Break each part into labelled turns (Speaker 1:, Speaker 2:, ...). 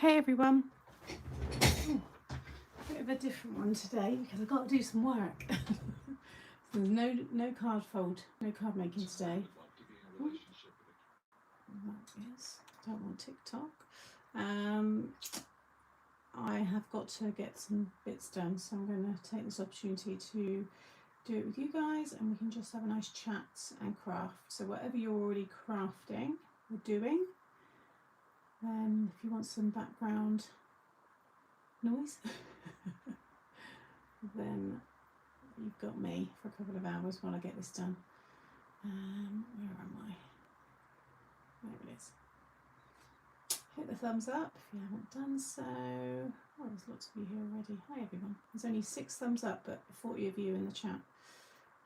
Speaker 1: Hey everyone. Ooh, bit of a different one today because I've got to do some work. So there's no card making today. Ooh, that is, don't want TikTok. I have got to get some bits done, so I'm going to take this opportunity to do it with you guys, and we can just have a nice chat and craft. So whatever you're already crafting or doing, then if you want some background noise, then you've got me for a couple of hours while I get this done. Where am I? There it is. Hit the thumbs up if you haven't done so. Oh, there's lots of you here already. Hi everyone. There's only 6 thumbs up, but 40 of you in the chat.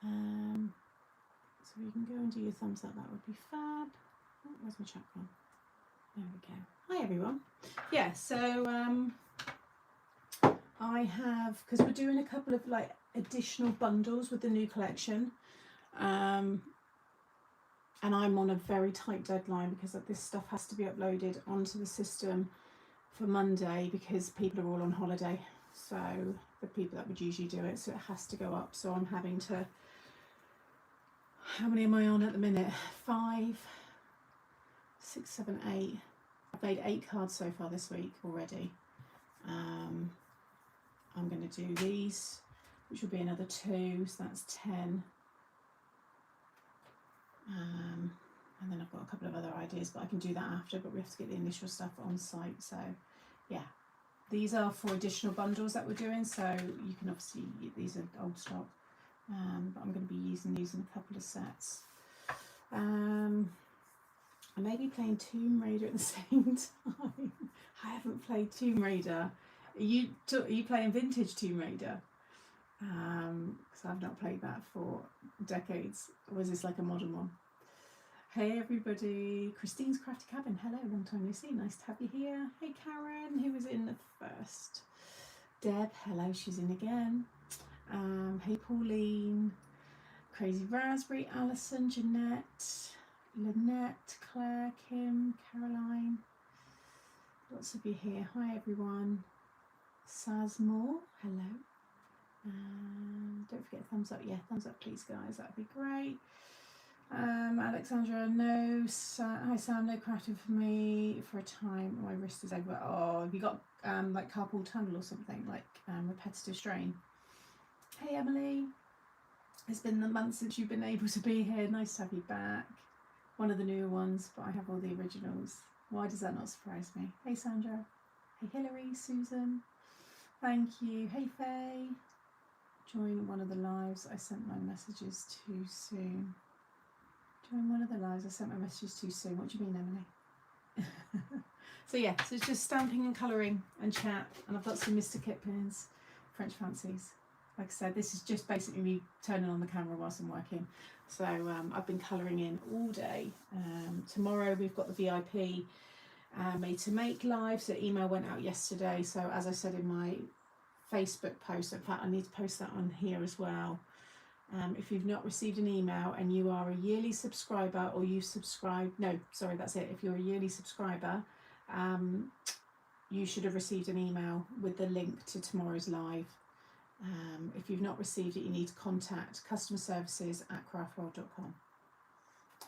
Speaker 1: So you can go and do your thumbs up, that would be fab. Oh, where's my chat gone? There we go. Hi everyone. Yeah, so I have, because we're doing a couple of like additional bundles with the new collection, and I'm on a very tight deadline because this stuff has to be uploaded onto the system for Monday because people are all on holiday, so the people that would usually do it, so it has to go up. So I'm having to, how many am I on at the minute? 5, 6, 7, 8. I've made 8 cards so far this week already. I'm going to do these, which will be another 2, so that's 10. And then I've got a couple of other ideas, but I can do that after, but we have to get the initial stuff on site. So yeah, these are for additional bundles that we're doing, so you can obviously, these are old stock, but I'm going to be using these in a couple of sets. I may be playing Tomb Raider at the same time. I haven't played Tomb Raider. Are you playing vintage Tomb Raider? Because I've not played that for decades. Or is this like a modern one? Hey everybody, Christine's Crafty Cabin. Hello, long time no see. Nice to have you here. Hey Karen, who was in the first. Deb, hello, she's in again. Hey Pauline, Crazy Raspberry, Alison, Jeanette, Lynette, Claire, Kim, Caroline. Lots of you here. Hi everyone. Sazmore, hello. Don't forget thumbs up. Yeah, thumbs up please guys, that would be great. Alexandra, no, hi Sam, no crafting for me for a time. My wrist is over. Oh, have you got like carpal tunnel or something, like repetitive strain? Hey Emily, it's been the month since you've been able to be here. Nice to have you back. One of the newer ones, but I have all the originals. Why does that not surprise me? Hey Sandra. Hey Hilary, Susan. Thank you. Hey Faye. Join one of the lives. I sent my messages too soon. Join one of the lives. I sent my messages too soon. What do you mean, Emily? So yeah, so it's just stamping and colouring and chat, and I've got some Mr. Kit pins, French fancies. Like I said, this is just basically me turning on the camera whilst I'm working. So I've been colouring in all day. Tomorrow we've got the VIP Made to Make live. So email went out yesterday. So as I said in my Facebook post, in fact I need to post that on here as well. If you've not received an email and you are a yearly subscriber, or you subscribe, no, sorry, that's it. If you're a yearly subscriber, you should have received an email with the link to tomorrow's live. If you've not received it, you need to contact customer services at craftworld.com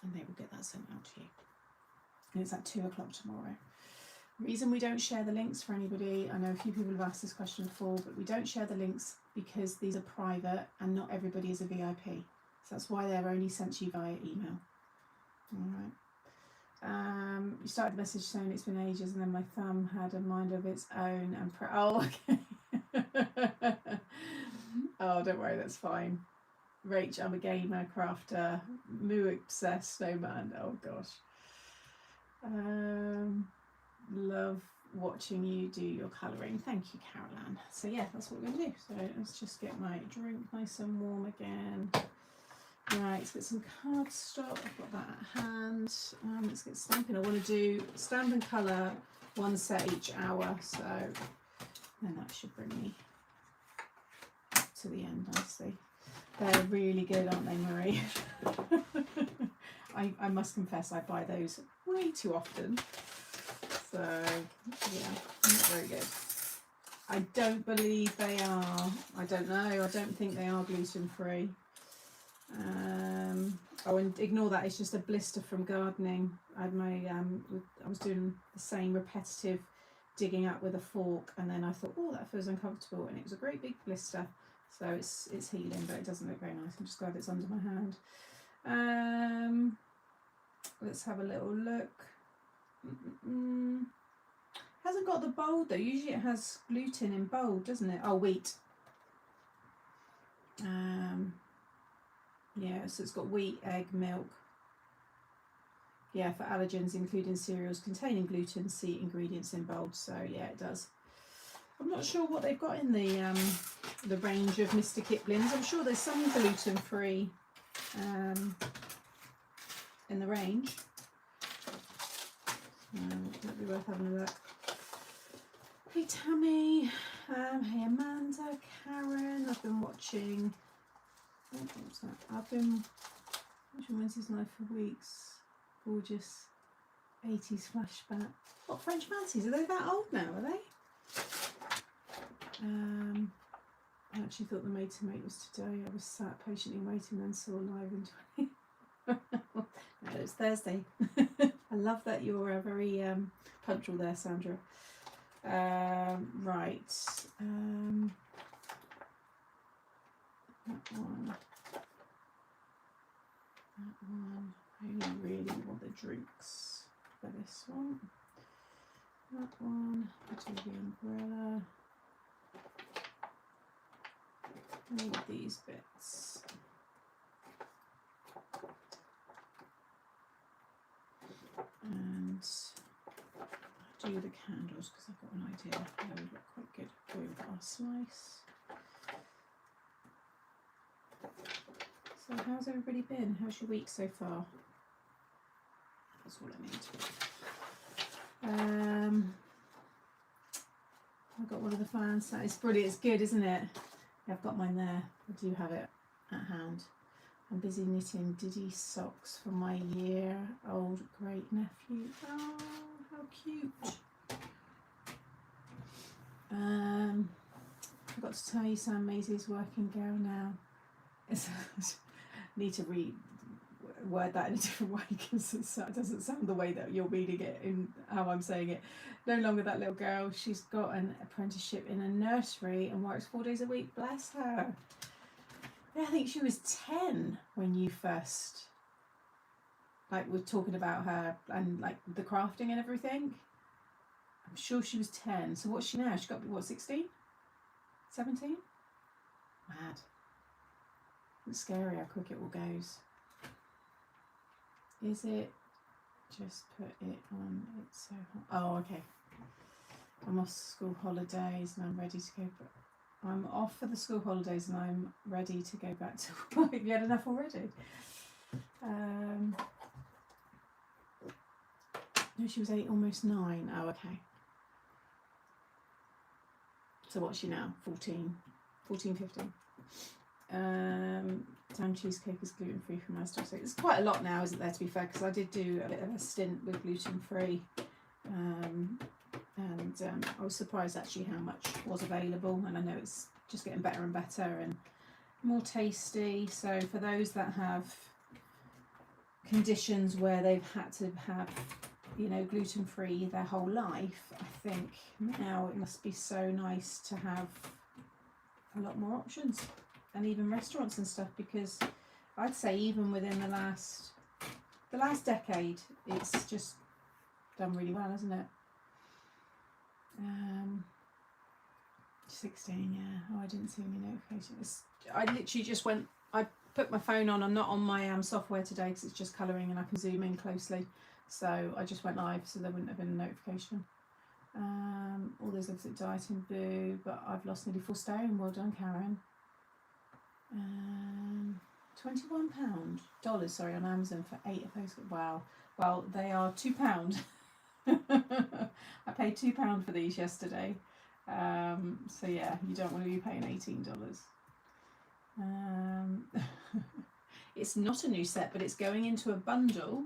Speaker 1: and they will get that sent out to you. And it's at 2 o'clock tomorrow. The reason we don't share the links for anybody, I know a few people have asked this question before, but we don't share the links because these are private and not everybody is a VIP. So that's why they're only sent to you via email. Alright. You started the message saying it's been ages, and then my thumb had a mind of its own and oh, okay. Oh, don't worry, that's fine. Rach, I'm a gamer, crafter, moo obsessed, snowman. Oh gosh. Love watching you do your colouring. Thank you, Caroline. So yeah, that's what we're going to do. So let's just get my drink nice and warm again. Right, let's get some cardstock. I've got that at hand. Let's get stamping. I want to do stamp and colour 1 set each hour. So then that should bring me up to the end nicely. They're really good, aren't they, Marie? I must confess I buy those way too often. So yeah, not very good. I don't believe they are. I don't know. I don't think they are gluten free. Oh, and ignore that. It's just a blister from gardening. I had my I was doing the same repetitive digging up with a fork, and then I thought, oh, that feels uncomfortable, and it was a great big blister. So it's healing, but it doesn't look very nice. I'm just glad it's under my hand. Let's have a little look. Hasn't got the bold though. Usually it has gluten in bold, doesn't it? Oh, wheat. Yeah, so it's got wheat, egg, milk. Yeah, for allergens, including cereals containing gluten, see ingredients in bold. So yeah, it does. I'm not sure what they've got in the range of Mr. Kipling's. I'm sure there's some gluten-free in the range. Might be worth having a look. Hey Tammy, hey Amanda, Karen. I've been watching. What's that? I've been watching Wednesday's Live for weeks. Gorgeous 80s flashback. What, French Fancies? Are they that old now? Are they? I actually thought The Maid to Mate was today. I was sat patiently waiting, then saw live in 20. No, it's Thursday. I love that you're very punctual there, Sandra. Right. That one. I only really want the drinks for this one. That one. I'll do the umbrella. All these bits. And I'll do the candles because I've got an idea. They would look quite good with our slice. So how's everybody been? How's your week so far? That's all I need. I've got one of the fans. It's brilliant. It's good, isn't it? I've got mine there. I do have it at hand. I'm busy knitting Diddy socks for my year-old great nephew. Oh, how cute. I forgot to tell you, Sam Maisie's working girl now. Need to word that in a different way because it doesn't sound the way that you're reading it in how I'm saying it. No longer that little girl. She's got an apprenticeship in a nursery and works 4 days a week. Bless her. Yeah, I think she was 10 when you first were talking about her and like the crafting and everything. I'm sure she was 10. So what's she now? She got what, 16? 17? Mad. It's scary how quick it all goes. Is it? Just put it on. It's so hot. Oh, okay. I'm off school holidays and I'm ready to go. I'm off for the school holidays and I'm ready to go back to work. Have you had enough already? No, she was 8, almost 9. Oh, okay. So what's she now? 14, 15. Time cheesecake is gluten free from my stuff. So it's quite a lot now, isn't there, to be fair? Because I did do a bit of a stint with gluten free, and I was surprised actually how much was available. And I know it's just getting better and better and more tasty. So for those that have conditions where they've had to have, gluten free their whole life, I think now it must be so nice to have a lot more options. And even restaurants and stuff, because I'd say even within the last decade, it's just done really well, hasn't it? 16, yeah. Oh, I didn't see any notifications. I literally just went. I put my phone on. I'm not on my software today because it's just colouring and I can zoom in closely. So I just went live, so there wouldn't have been a notification. All those lives at dieting, boo. But I've lost nearly 4 stone. Well done, Karen. $21 sorry, on Amazon for 8 of those. Wow. Well, they are £2. I paid £2 for these yesterday. So yeah, you don't want to be paying $18. It's not a new set, but it's going into a bundle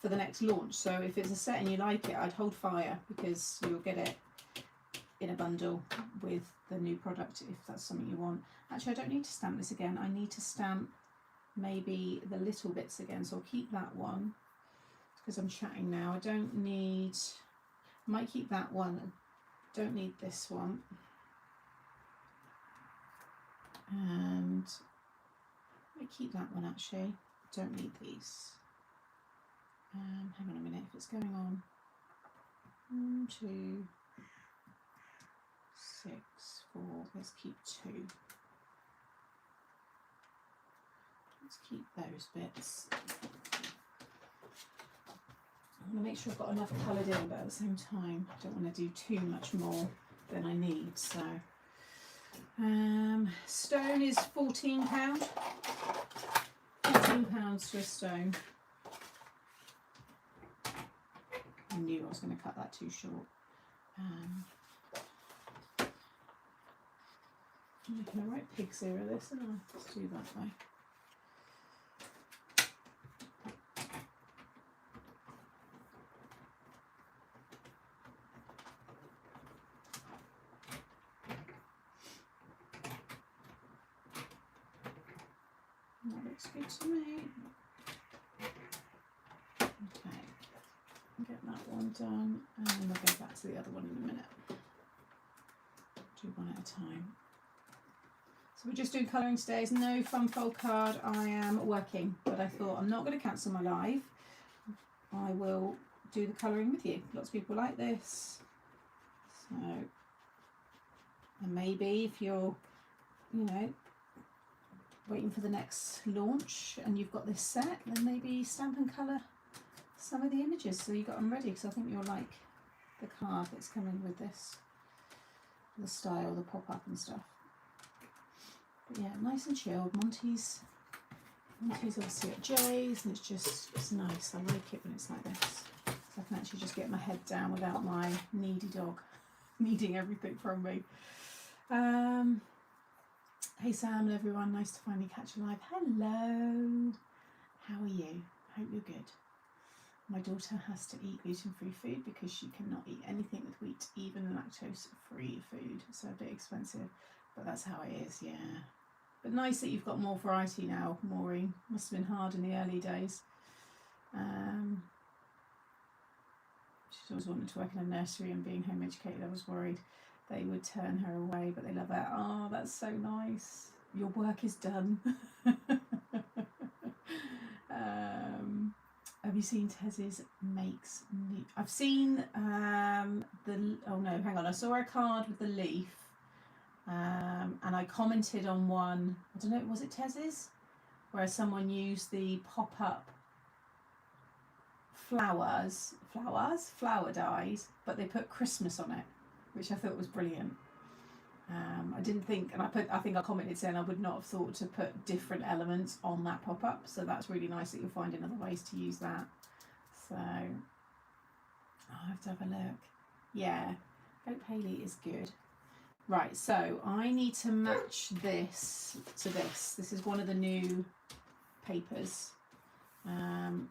Speaker 1: for for the next launch. So if it's a set and you like it, I'd hold fire, because you'll get it in a bundle with the new product if that's something you want. Actually, I don't need to stamp this again. I need to stamp maybe the little bits again, so I'll keep that one because I'm chatting now. I don't need, I might keep that one. I don't need this one. And I might keep that one actually. Don't need these. Hang on a minute, if it's going on. 1, 2, 6, 4, let's keep 2. Let's keep those bits. I want to make sure I've got enough coloured in, but at the same time I don't want to do too much more than I need. So stone is £14. £14 for a stone. I knew I was going to cut that too short. I'm making a right pig's ear of this, and I'll just do that way. That looks good to me. Okay, get that one done, and then we'll go back to the other one in a minute. Do one at a time. So we're just doing colouring today. There's no fun fold card. I am working, but I thought I'm not going to cancel my live. I will do the colouring with you. Lots of people like this. So, and maybe if you're, you know, waiting for the next launch and you've got this set, then maybe stamp and colour some of the images so you've got them ready, because I think you'll like the card that's coming with this, the style, the pop-up and stuff. But yeah, nice and chilled. Monty's obviously at Jay's, and it's nice. I like it when it's like this, so I can actually just get my head down without my needy dog needing everything from me. Hey Sam and everyone, nice to finally catch you live. Hello, how are you? Hope you're good. My daughter has to eat gluten-free food because she cannot eat anything with wheat, even lactose-free food. So a bit expensive, but that's how it is, yeah. But nice that you've got more variety now, Maureen. Must have been hard in the early days. She's always wanted to work in a nursery, and being home educated, I was worried they would turn her away, but they love her. Oh, that's so nice. Your work is done. Have you seen Tez's Makes Me? I've seen oh no, hang on. I saw a card with the leaf, and I commented on one. I don't know, was it Tez's? Where someone used the pop-up flower dyes, but they put Christmas on it, which I thought was brilliant. I didn't think, and I think I commented saying I would not have thought to put different elements on that pop-up, so that's really nice that you're finding other ways to use that. So I have to have a look. Yeah, Hope Haley is good. Right, so I need to match this to this. This is one of the new papers, and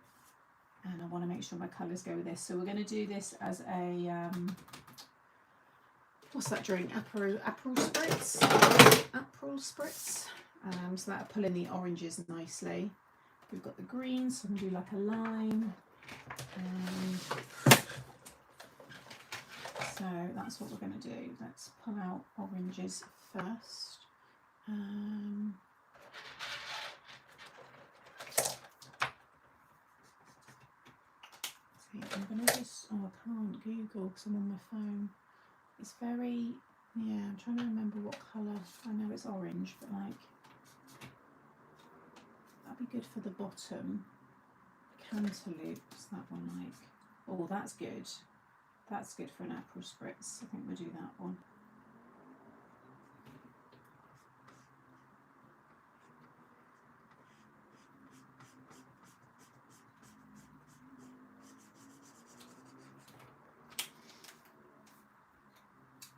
Speaker 1: I want to make sure my colours go with this. So we're going to do this as a what's that drink? Aperol spritz. Aperol spritz. So that'll pull in the oranges nicely. We've got the greens, so I'm going to do like a lime. So that's what we're going to do. Let's pull out oranges first. See, I'm going to just, I can't Google because I'm on my phone. It's very, yeah, I'm trying to remember what colour. I know it's orange, but like, that'd be good for the bottom. Cantaloupes, that one like. Oh, that's good. That's good for an Aperol spritz. I think we'll do that one.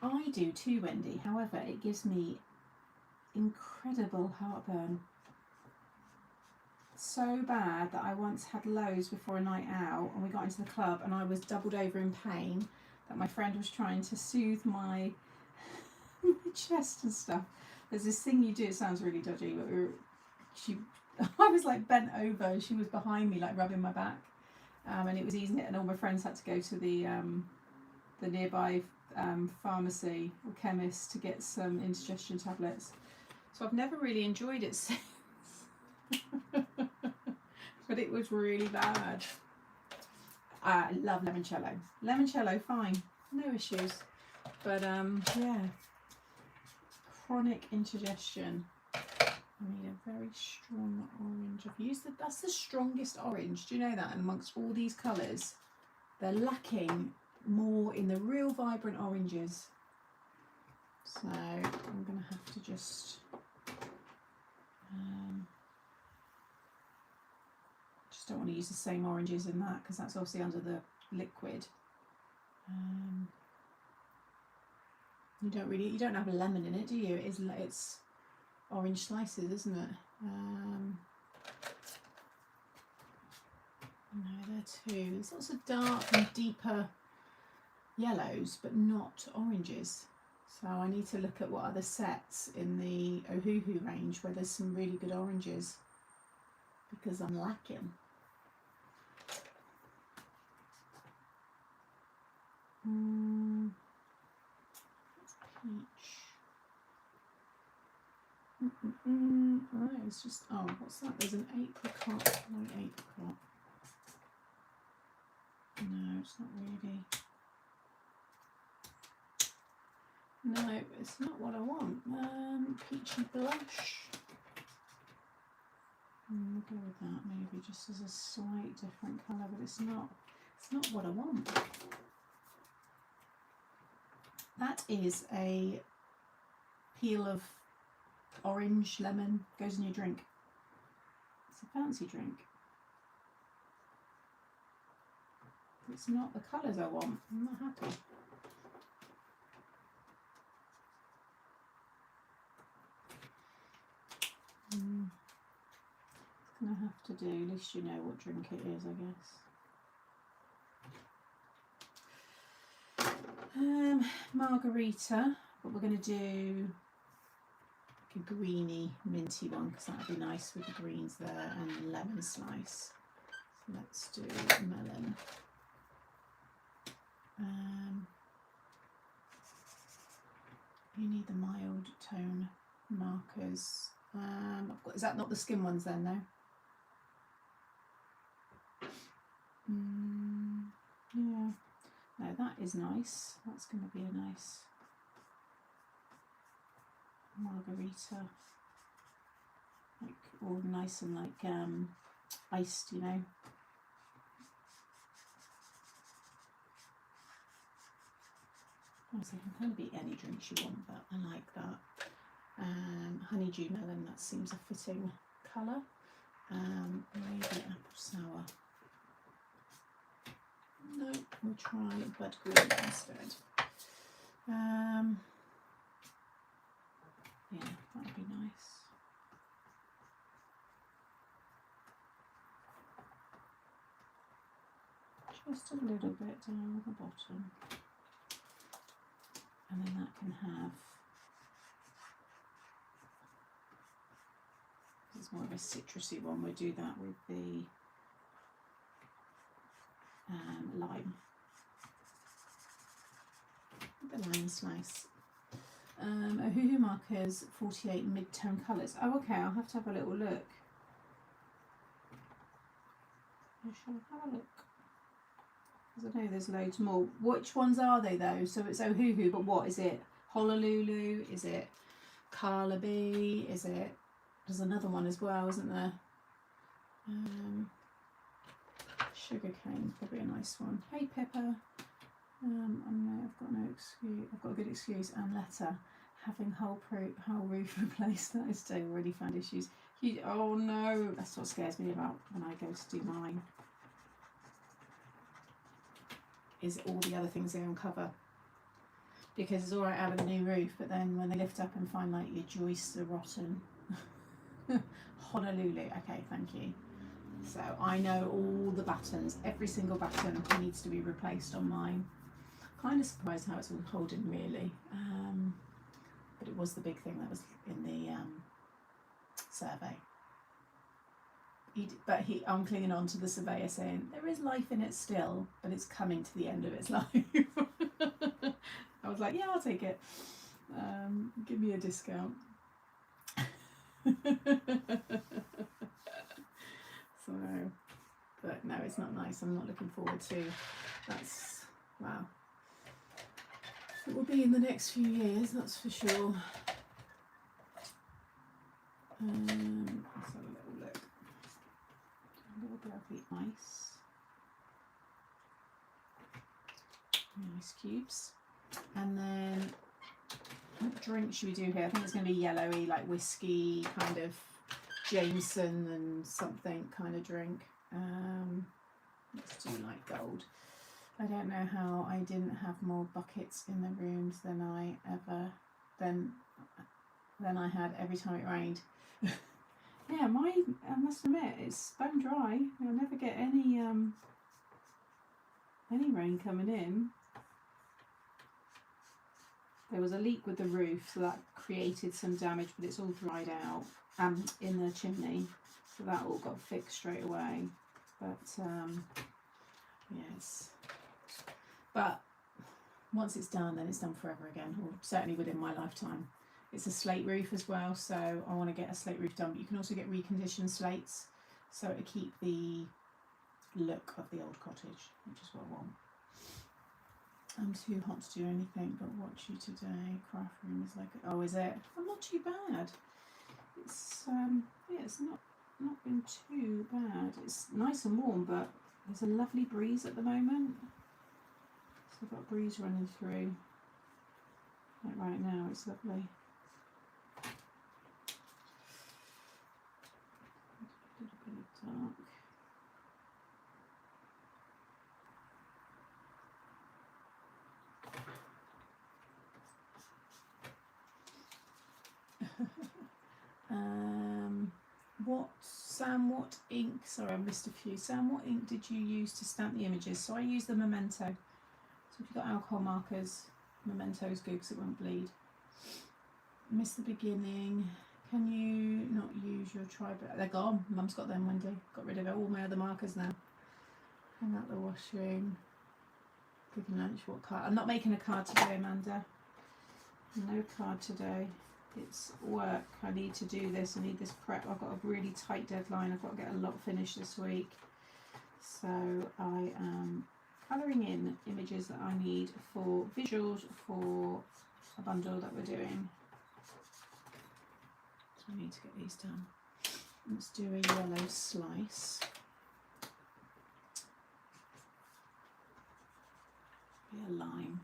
Speaker 1: I do too, Wendy. However, it gives me incredible heartburn. so bad that I once had loads before a night out, and we got into the club, and I was doubled over in pain. That my friend was trying to soothe my my chest and stuff. There's this thing you do. It sounds really dodgy, but I was like bent over, and she was behind me, like rubbing my back, and it was easing it. And all my friends had to go to the nearby pharmacy or chemist to get some indigestion tablets. So I've never really enjoyed it since. But it was really bad. I love limoncello. Limoncello, fine, no issues. But yeah, chronic indigestion. I need a very strong orange. I've used that's the strongest orange. Do you know that? And amongst all these colours, they're lacking more in the real vibrant oranges. So I'm going to have to just don't want to use the same oranges in that because that's obviously under the liquid. You don't have a lemon in it, do you? It's orange slices, isn't it? No, there too. There's lots of dark and deeper yellows, but not oranges. So I need to look at what other sets in the Ohuhu range where there's some really good oranges, because I'm lacking. Peach. Oh, it's just, oh, what's that? There's an apricot, light apricot. No, it's not really. No, it's not what I want. Peachy blush. We'll go with that maybe just as a slight different colour, but it's not what I want. That is a peel of orange, lemon, goes in your drink. It's a fancy drink. It's not the colours I want. I'm not happy. It's going to have to do, at least you know what drink it is, I guess. Margarita, but we're going to do like a greeny, minty one because that would be nice with the greens there, and lemon slice. So let's do melon. You need the mild tone markers. Is that not the skin ones then, no? Yeah. No, that is nice. That's going to be a nice margarita. Like all nice and like iced, you know. Honestly, it can kind of be any drinks you want, but I like that. Honeydew melon, that seems a fitting colour. Maybe apple sour. No, we'll try bud green instead. Yeah, that would be nice. Just a little bit down the bottom. And then that can have, it's more of a citrusy one, we'll do that with the lime. The lime slice. Ohuhu markers 48 mid-tone colours. Oh, okay, I'll have to have a little look. I shall have a look. Because I know there's loads more. Which ones are they though? So it's Ohuhu, but what is it? Honolulu? Is it Calabi? Is it? There's another one as well, isn't there? Sugarcane, probably a nice one. Hey Pepper. I've got no excuse. I've got a good excuse. And letter. Having whole roof replaced. That is still already found issues. Oh no, that's what scares me about when I go to do mine. Is all the other things they uncover. Because it's alright having a new roof, but then when they lift up and find like your joists are rotten. Honolulu, okay, thank you. So I know all the buttons, every single button needs to be replaced on mine. Kind of surprised how it's all holding really, but it was the big thing that was in the survey. I'm clinging on to the surveyor saying there is life in it still, but it's coming to the end of its life. I was like, yeah, I'll take it. Give me a discount. So, but no, it's not nice. I'm not looking forward to. That's wow. It will be in the next few years, that's for sure. Let's have a little look. A little bit of the ice. Ice cubes. And then what drink should we do here? I think it's going to be yellowy, like whiskey, kind of Jameson and something kind of drink. Let's do light gold. I don't know how I didn't have more buckets in the rooms than I had every time it rained. Yeah, I must admit, it's bone dry. I'll never get any rain coming in. There was a leak with the roof, so that created some damage, but it's all dried out in the chimney, so that all got fixed straight away. But yes, but once it's done, then it's done forever again, or certainly within my lifetime. It's a slate roof as well, so I want to get a slate roof done, but you can also get reconditioned slates, so to keep the look of the old cottage, which is what I want. I'm too hot to do anything but watch you today. Craft room is like, oh, is it? I'm not too bad. It's yeah, it's not been too bad. It's nice and warm, but there's a lovely breeze at the moment. So I've got a breeze running through. Like right now, it's lovely. A little bit of dark. What ink, sorry I missed a few. Sam, what ink did you use to stamp the images? So I used the Memento. So if you've got alcohol markers, Memento is good because it won't bleed. Missed the beginning. Can you not use your Tri-Bright? They're gone. Mum's got them, Wendy. Got rid of all my other markers now. Hang out the washing. Cooking lunch, what card? I'm not making a card today, Amanda. No card today. It's work. I need to do this. I need this prep. I've got a really tight deadline. I've got to get a lot finished this week. So I am colouring in images that I need for visuals for a bundle that we're doing. So I need to get these done. Let's do a yellow slice. Be a lime.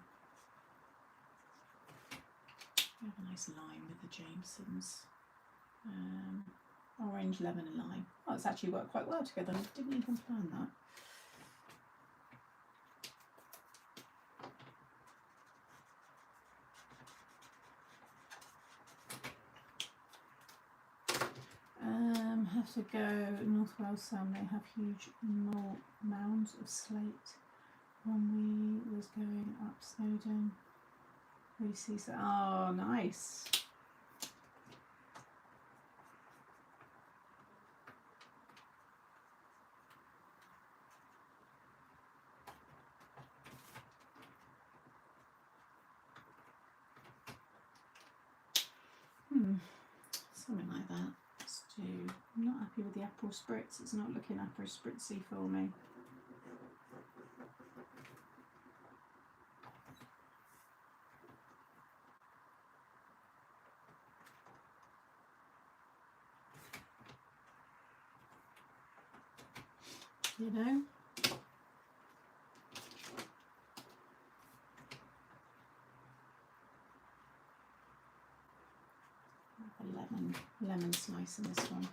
Speaker 1: We have a nice lime with the Jamesons. Orange, lemon and lime. Oh, it's actually worked quite well together. I didn't even plan that. Have to go North Wales, Sam. They have huge mounds of slate when we was going up Snowdon. We see so. Oh, nice. Something like that. Let's do. I'm not happy with the apple spritz. It's not looking apple spritzy for me. You know. A lemon slice in this one.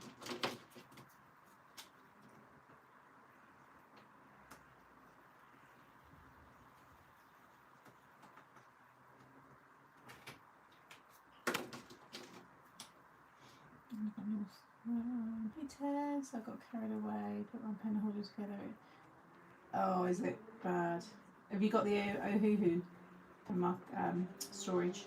Speaker 1: Hey Tess, I got carried away, put my pen holder together. Oh, is it bad? Have you got the Ohuhu from my storage?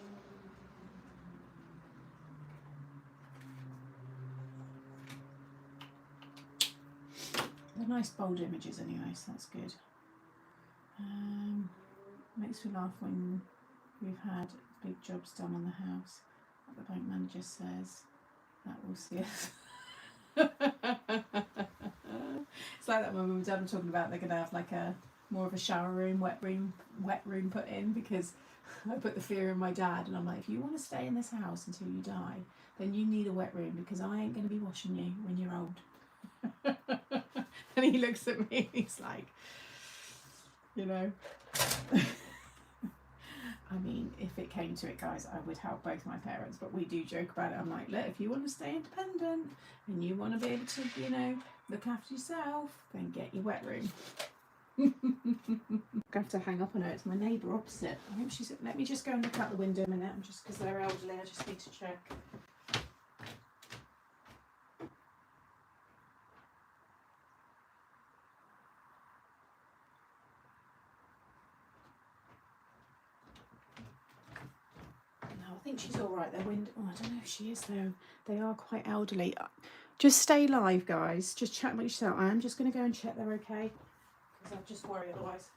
Speaker 1: They're nice bold images anyway, so that's good. Makes me laugh when we've had big jobs done on the house. What the bank manager says, that will see us. It's like that when Mum and Dad were talking about they're gonna have like a more of a shower room, wet room put in, because I put the fear in my dad, and I'm like, if you want to stay in this house until you die, then you need a wet room, because I ain't gonna be washing you when you're old. And he looks at me and he's like, you know. I mean, if it came to it, guys, I would help both my parents, but we do joke about it. I'm like, look, if you want to stay independent and you want to be able to, you know, look after yourself, then get your wet room. I'm going to have to hang up on her. It's my neighbour opposite. I think she's. Let me just go and look out the window a minute. Just because they're elderly, I just need to check. No, I think she's all right. Their window. Oh, I don't know if she is though. They are quite elderly. Just stay live, guys. Just chat with yourself. I am just going to go and check they're okay, because I'm just worried otherwise.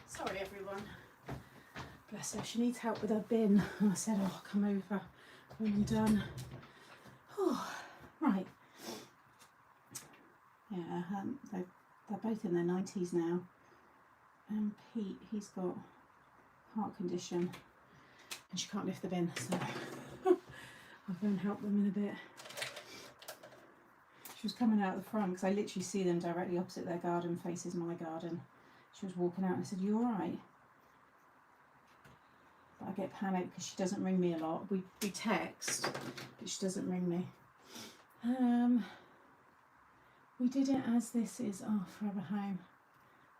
Speaker 1: Sorry, everyone. Bless her. She needs help with her bin. And I said, oh, I'll come over when I'm done. Oh, right. Yeah, they're both in their 90s now. And Pete, he's got heart condition and she can't lift the bin, so I'll go and help them in a bit. She was coming out the front because I literally see them directly opposite their garden, faces my garden. She was walking out and I said, you alright? But I get panicked because she doesn't ring me a lot. We text, but she doesn't ring me. We did it as this is our forever home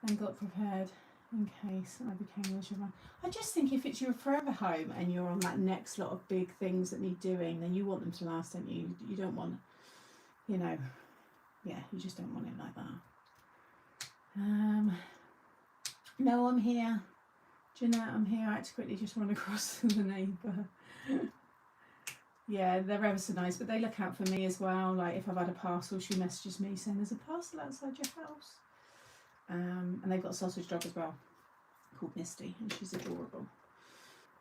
Speaker 1: and got prepared in case I became miserable. I just think if it's your forever home and you're on that next lot of big things that need doing, then you want them to last, don't you? You don't want, you know, yeah, you just don't want it like that. No, I'm here. Jeanette, I'm here. I had to quickly just run across to the neighbour. Yeah, they're ever so nice, but they look out for me as well. Like if I've had a parcel, she messages me saying there's a parcel outside your house. And they've got a sausage dog as well, called Misty, and she's adorable.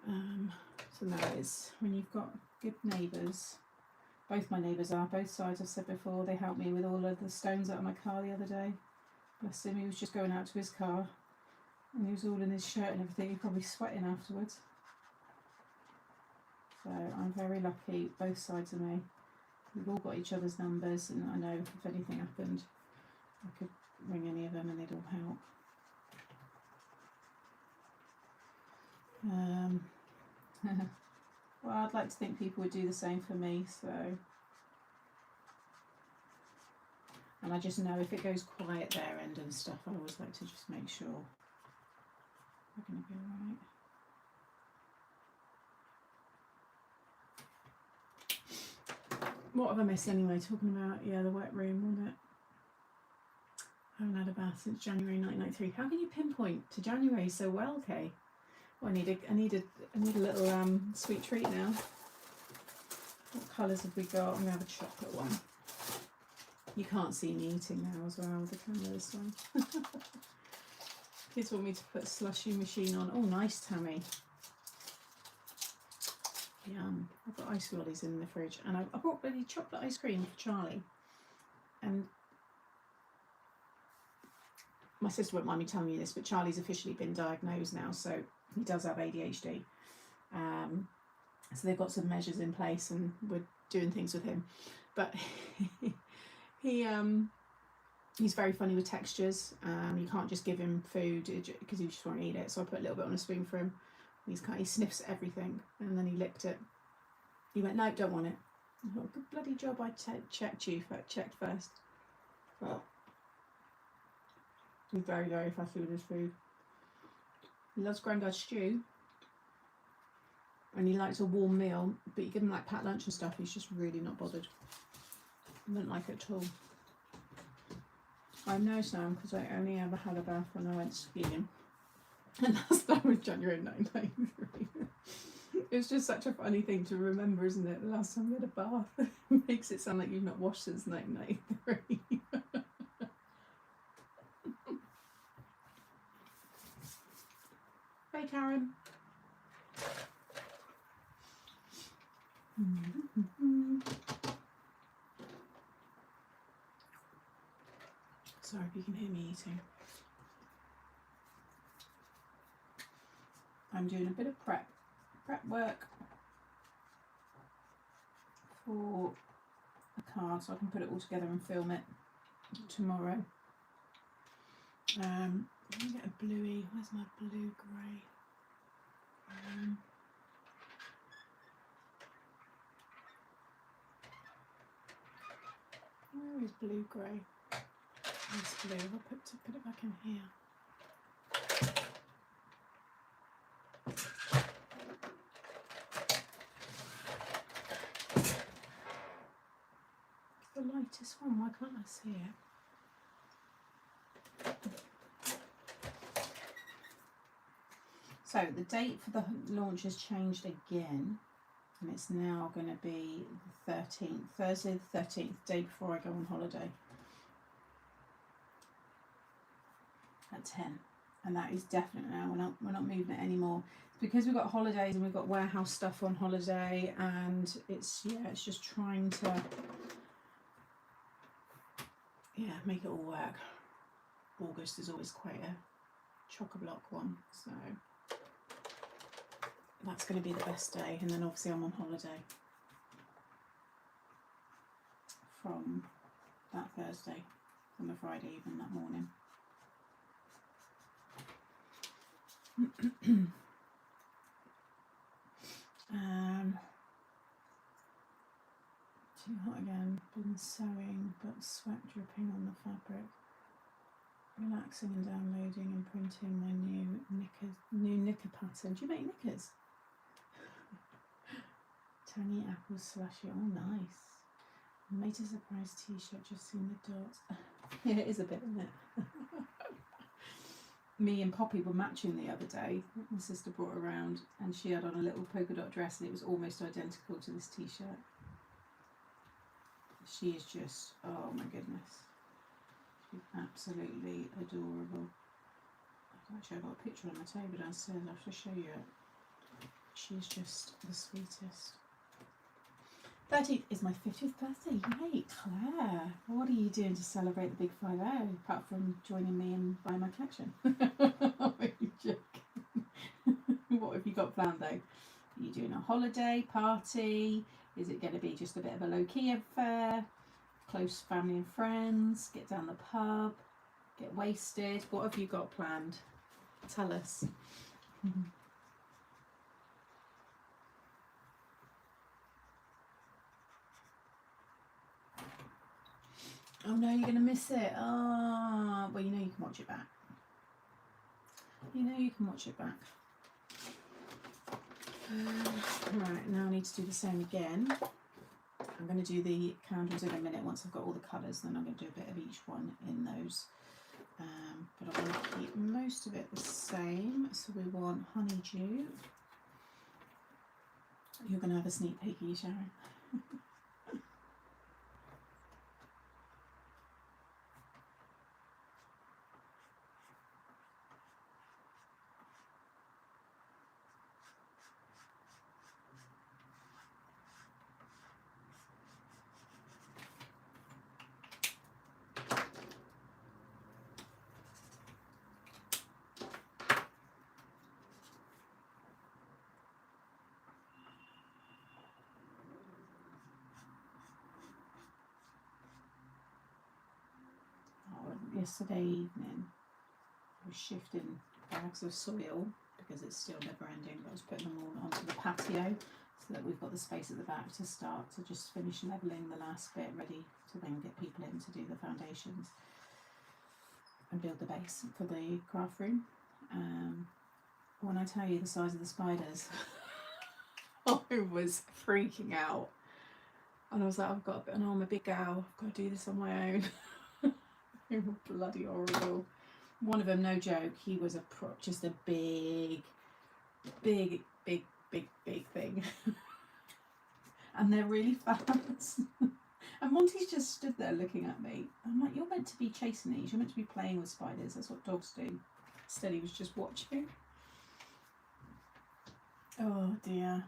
Speaker 1: So that is when you've got good neighbours. Both my neighbours are, both sides. I've said before, they helped me with all of the stones out of my car the other day. Bless him, he was just going out to his car, and he was all in his shirt and everything. He's probably sweating afterwards. So I'm very lucky, both sides of me. We've all got each other's numbers, and I know if anything happened, I could ring any of them and they'd all help. Well, I'd like to think people would do the same for me, so And I just know if it goes quiet their end and stuff, I always like to just make sure we're going to be alright. What have I missed anyway? Talking about, yeah, the wet room, wasn't it? I haven't had a bath since January 1993. How can you pinpoint to January so well, Kay? Well, I need a little sweet treat now. What colours have we got? I'm gonna have a chocolate one. You can't see me eating now as well with the camera this way. Kids want me to put a slushy machine on. Oh, nice, Tammy. Yum. I've got ice lollies in the fridge, and I brought bloody chocolate ice cream for Charlie. And my sister won't mind me telling you this, but Charlie's officially been diagnosed now, so he does have ADHD. So they've got some measures in place, and we're doing things with him. But he's very funny with textures. You can't just give him food because he just won't eat it. So I put a little bit on a spoon for him. He sniffs everything, and then he licked it. He went, no, don't want it. I thought, good bloody job I checked first. But he's very, very fussy with his food. He loves Grandad's stew. And he likes a warm meal, but you give him like packed lunch and stuff, he's just really not bothered. I don't like it at all. I know Sam, because I only ever had a bath when I went skiing. And that was January 1993. It's just such a funny thing to remember, isn't it? The last time we had a bath. It makes it sound like you've not washed since 1993. Hey, Karen. Sorry if you can hear me eating. I'm doing a bit of prep work for a card so I can put it all together and film it tomorrow. I'm gonna get a bluey. Where's my blue grey? Where is blue grey? This blue. I'll put it back in here. The lightest one. Why can't I see it? So the date for the launch has changed again, and it's now going to be the 13th, Thursday the 13th, day before I go on holiday at 10. And that is definite now. We're not moving it anymore. It's because we've got holidays and we've got warehouse stuff on holiday, and it's just trying to make it all work. August is always quite a chock-a-block one, so that's going to be the best day. And then obviously I'm on holiday from that Thursday, from the Friday evening, that morning. Too hot again. Been sewing, but sweat dripping on the fabric. Relaxing and downloading and printing my new knicker pattern. Do you make knickers? Tangy apple slushy. Oh, nice. Made a surprise t-shirt. Just seen the dots. Yeah, it is a bit, isn't it? Me and Poppy were matching the other day. My sister brought her around, and she had on a little polka dot dress, and it was almost identical to this t-shirt. She is just, oh my goodness, she's absolutely adorable. Actually, I've got a picture on my table downstairs. I'll have to show you it. She's just the sweetest. 30th is my 50th birthday. Yay, Claire. What are you doing to celebrate the big 50, apart from joining me and buying my collection? Are you joking? What have you got planned though? Are you doing a holiday party? Is it going to be just a bit of a low-key affair? Close family and friends? Get down the pub? Get wasted? What have you got planned? Tell us. Oh no, you're going to miss it. Ah, well, you know you can watch it back. You know you can watch it back. Right, now I need to do the same again. I'm going to do the candles in a minute once I've got all the colours, then I'm going to do a bit of each one in those. But I want to keep most of it the same. So we want honeydew. You're going to have a sneak peek, are you, Sharon? Yesterday evening I was shifting bags of soil because it's still never ending, but I was putting them all onto the patio so that we've got the space at the back to start to just finish levelling the last bit, ready to then get people in to do the foundations and build the base for the craft room. When I tell you the size of the spiders, I was freaking out, and I was like, I'm a big gal, I've got to do this on my own. Bloody horrible. One of them, no joke, he was just a big thing. And they're really fast. And Monty's just stood there looking at me. I'm like, you're meant to be chasing these, you're meant to be playing with spiders, that's what dogs do. Instead he was just watching. Oh dear.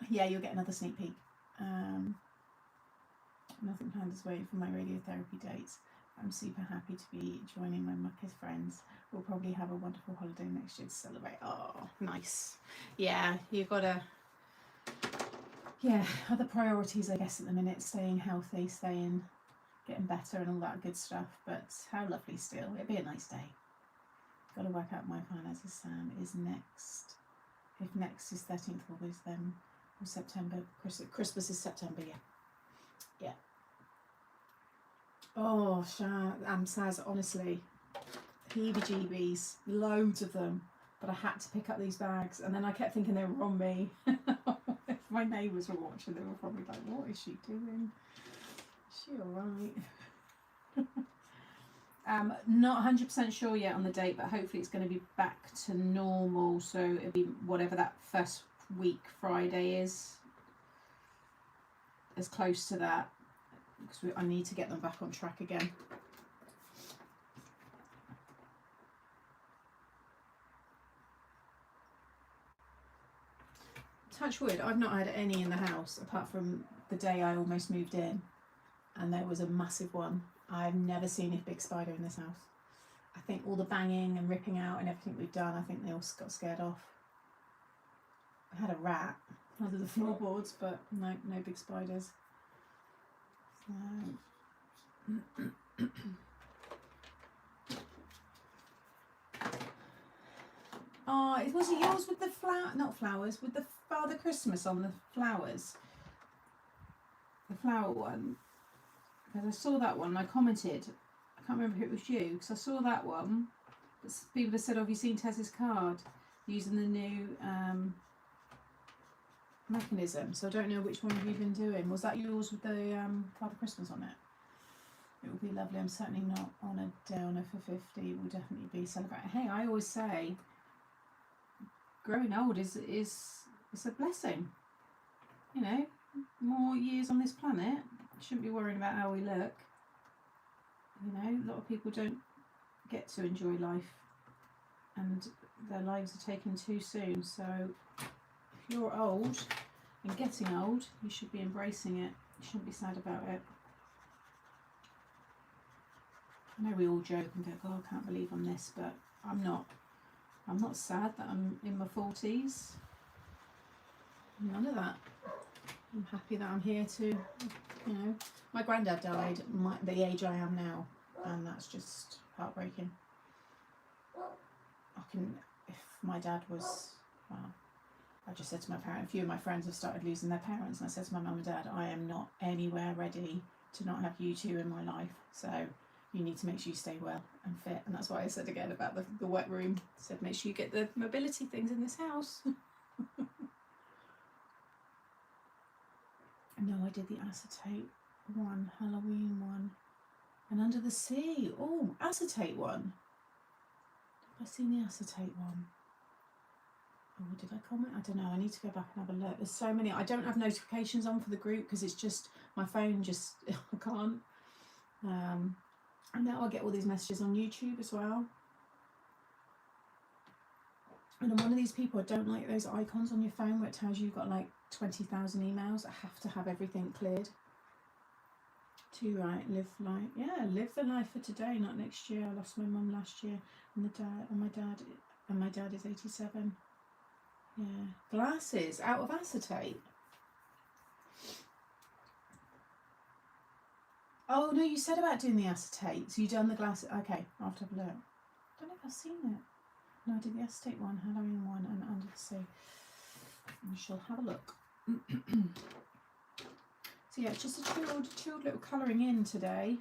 Speaker 1: Yeah, you'll get another sneak peek. Nothing planned is waiting for my radiotherapy dates. I'm super happy to be joining my muckers friends. We'll probably have a wonderful holiday next year to celebrate. Oh, nice. Yeah, you've got to... Yeah, other priorities, I guess, at the minute. Staying healthy, getting better and all that good stuff. But how lovely still. It'll be a nice day. Got to work out my finances. Sam is next. If next is 13th August, then September. Christmas is September, yeah. Yeah. Oh, Saz, honestly, heebie-jeebies, loads of them. But I had to pick up these bags, and then I kept thinking they were on me. If my neighbours were watching, they were probably like, what is she doing? Is she alright? Not 100% sure yet on the date, but hopefully it's going to be back to normal, so it'll be whatever that first week Friday is, as close to that, because I need to get them back on track again. Touch wood, I've not had any in the house apart from the day I almost moved in, and there was a massive one. I've never seen a big spider in this house. I think all the banging and ripping out and everything we've done, I think they all got scared off. I had a rat under the floorboards, but no big spiders. Oh, was it yours with the not flowers, with the Father Christmas on the flowers? The flower one. Because I saw that one and I commented. I can't remember if it was you, because I saw that one. But people have said, have you seen Tess's card? Using the new mechanism. So I don't know which one have you been doing. Was that yours with the Father Christmas on it? It will be lovely. I'm certainly not on a downer for 50. We'll definitely be celebrating. Hey, I always say, growing old is a blessing. You know, more years on this planet. Shouldn't be worrying about how we look. You know, a lot of people don't get to enjoy life, and their lives are taken too soon. So if you're old and getting old, you should be embracing it. You shouldn't be sad about it. I know we all joke and go, "God, I can't believe I'm this," but I'm not. I'm not sad that I'm in my 40s. None of that. I'm happy that I'm here to, you know, my granddad died the age I am now, and that's just heartbreaking. If my dad was, well, I just said to my parents, a few of my friends have started losing their parents, and I said to my mum and dad, I am not anywhere ready to not have you two in my life. So you need to make sure you stay well and fit. And that's why I said again about the wet room. I said make sure you get the mobility things in this house. No, I did the acetate one, Halloween one, and Under the Sea. Oh, acetate one. Have I seen the acetate one? Oh, did I comment? I don't know. I need to go back and have a look. There's so many. I don't have notifications on for the group because it's just my phone. Just I can't. And now I get all these messages on YouTube as well. And I'm one of these people. I don't like those icons on your phone where it tells you you've got like 20,000 emails. I have to have everything cleared. Too right. Live life. Yeah, live the life for today, not next year. I lost my mum last year, and my dad is 87. Yeah, glasses out of acetate. Oh no, you said about doing the acetate. So you done the glasses? Okay, I'll have to have a look. I don't know if I've seen it. No, I did the acetate one, Halloween one, and Under the Sea. We shall have a look. So yeah, it's just a chilled little colouring in today.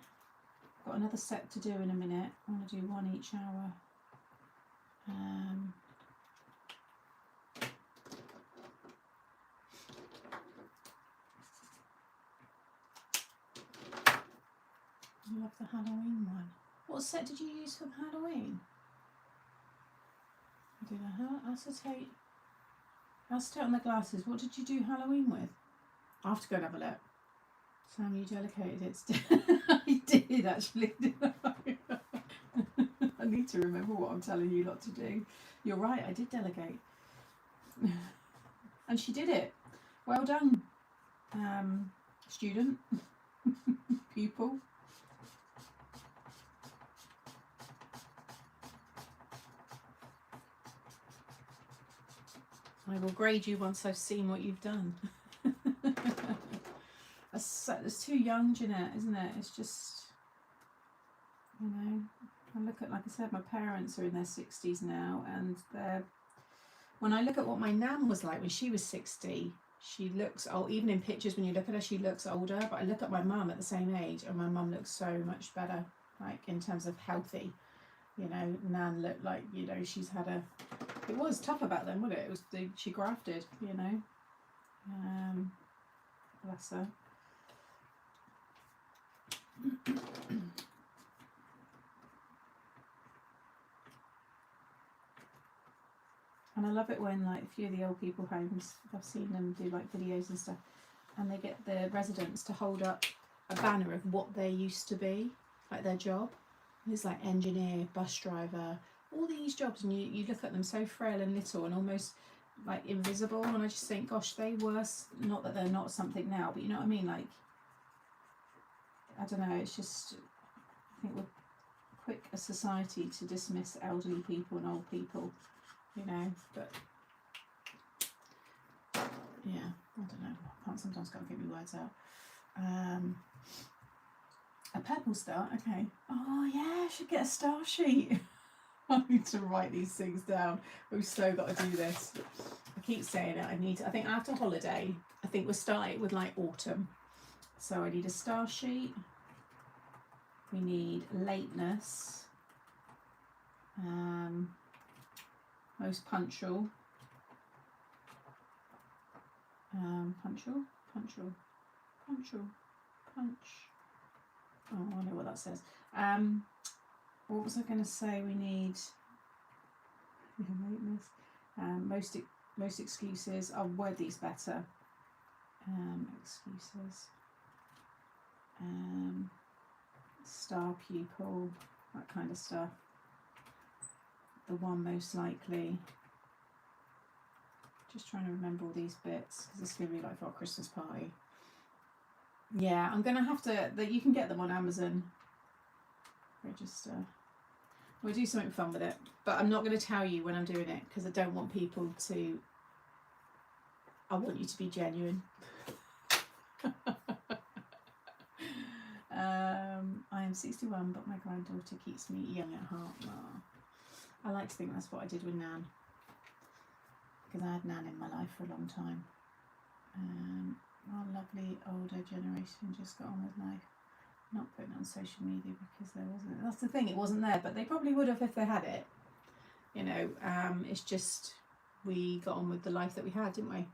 Speaker 1: Got another set to do in a minute. I want to do one each hour. I love the Halloween one. What set did you use for Halloween? I did a acetate on the glasses. What did you do Halloween with? I'll have to go and have a look. Sam, you delicated it. I did actually. I need to remember what I'm telling you not to do. You're right, I did delegate. And she did it. Well done, student, pupil. I will grade you once I've seen what you've done. It's too young, Jeanette, isn't it? It's just, you know, I look at, like I said, my parents are in their 60s now, and when I look at what my nan was like when she was 60, she looks old. Even in pictures, when you look at her, she looks older. But I look at my mum at the same age, and my mum looks so much better, like in terms of healthy. You know, Nan looked like, you know, she's had it was tough about them, wasn't it? It was she grafted, you know. Bless her. And I love it when, like, a few of the old people homes, I've seen them do like videos and stuff, and they get the residents to hold up a banner of what they used to be, like their job. It's like engineer, bus driver, all these jobs, and you look at them so frail and little and almost like invisible, and I just think, gosh, they were, not that they're not something now, but you know what I mean, like, I don't know, it's just, I think we're quick a society to dismiss elderly people and old people, you know, but yeah, I don't know, I can't sometimes can't get my words out. A purple star, okay. Oh yeah, I should get a star sheet. I need to write these things down. We've so got to do this. I keep saying it. I think after holiday, I think we're starting with like autumn. So I need a star sheet. We need lateness. Most punctual. Punctual. Oh, I know what that says. What was I going to say? We need lateness. Most excuses. I'll word these better. Excuses. Star pupil, that kind of stuff. The one most likely. Just trying to remember all these bits because it's going to be like for our Christmas party. Yeah, I'm going to have to. You can get them on Amazon. Register. We'll do something fun with it, but I'm not going to tell you when I'm doing it because I don't want people to. I want you to be genuine. I am 61, but my granddaughter keeps me young at heart. Oh, I like to think that's what I did with Nan, because I had Nan in my life for a long time. Our lovely older generation just got on with life. not putting it on social media because there wasn't. That's the thing, it wasn't there, but they probably would have if they had it. You know, it's just we got on with the life that we had, didn't we?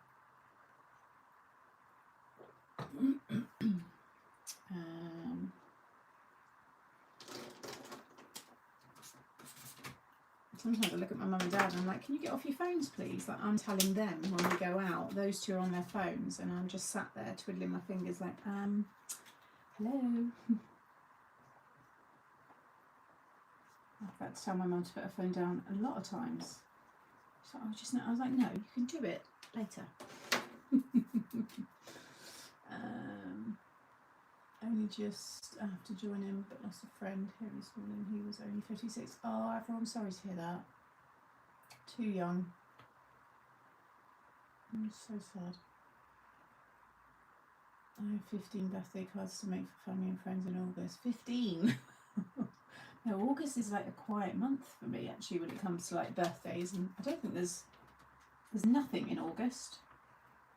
Speaker 1: Sometimes I look at my mum and dad and I'm like, can you get off your phones please? Like, I'm telling them when we go out, those two are on their phones and I'm just sat there twiddling my fingers like, hello. I've had to tell my mum to put her phone down a lot of times. So I was like, no, you can do it later. Only just after joining, but lost a friend here this morning. He was only 56. Oh, everyone, I'm sorry to hear that. Too young. I'm so sad. I have 15 birthday cards to make for family and friends in August. 15! No, August is like a quiet month for me actually when it comes to like birthdays, and I don't think there's nothing in August,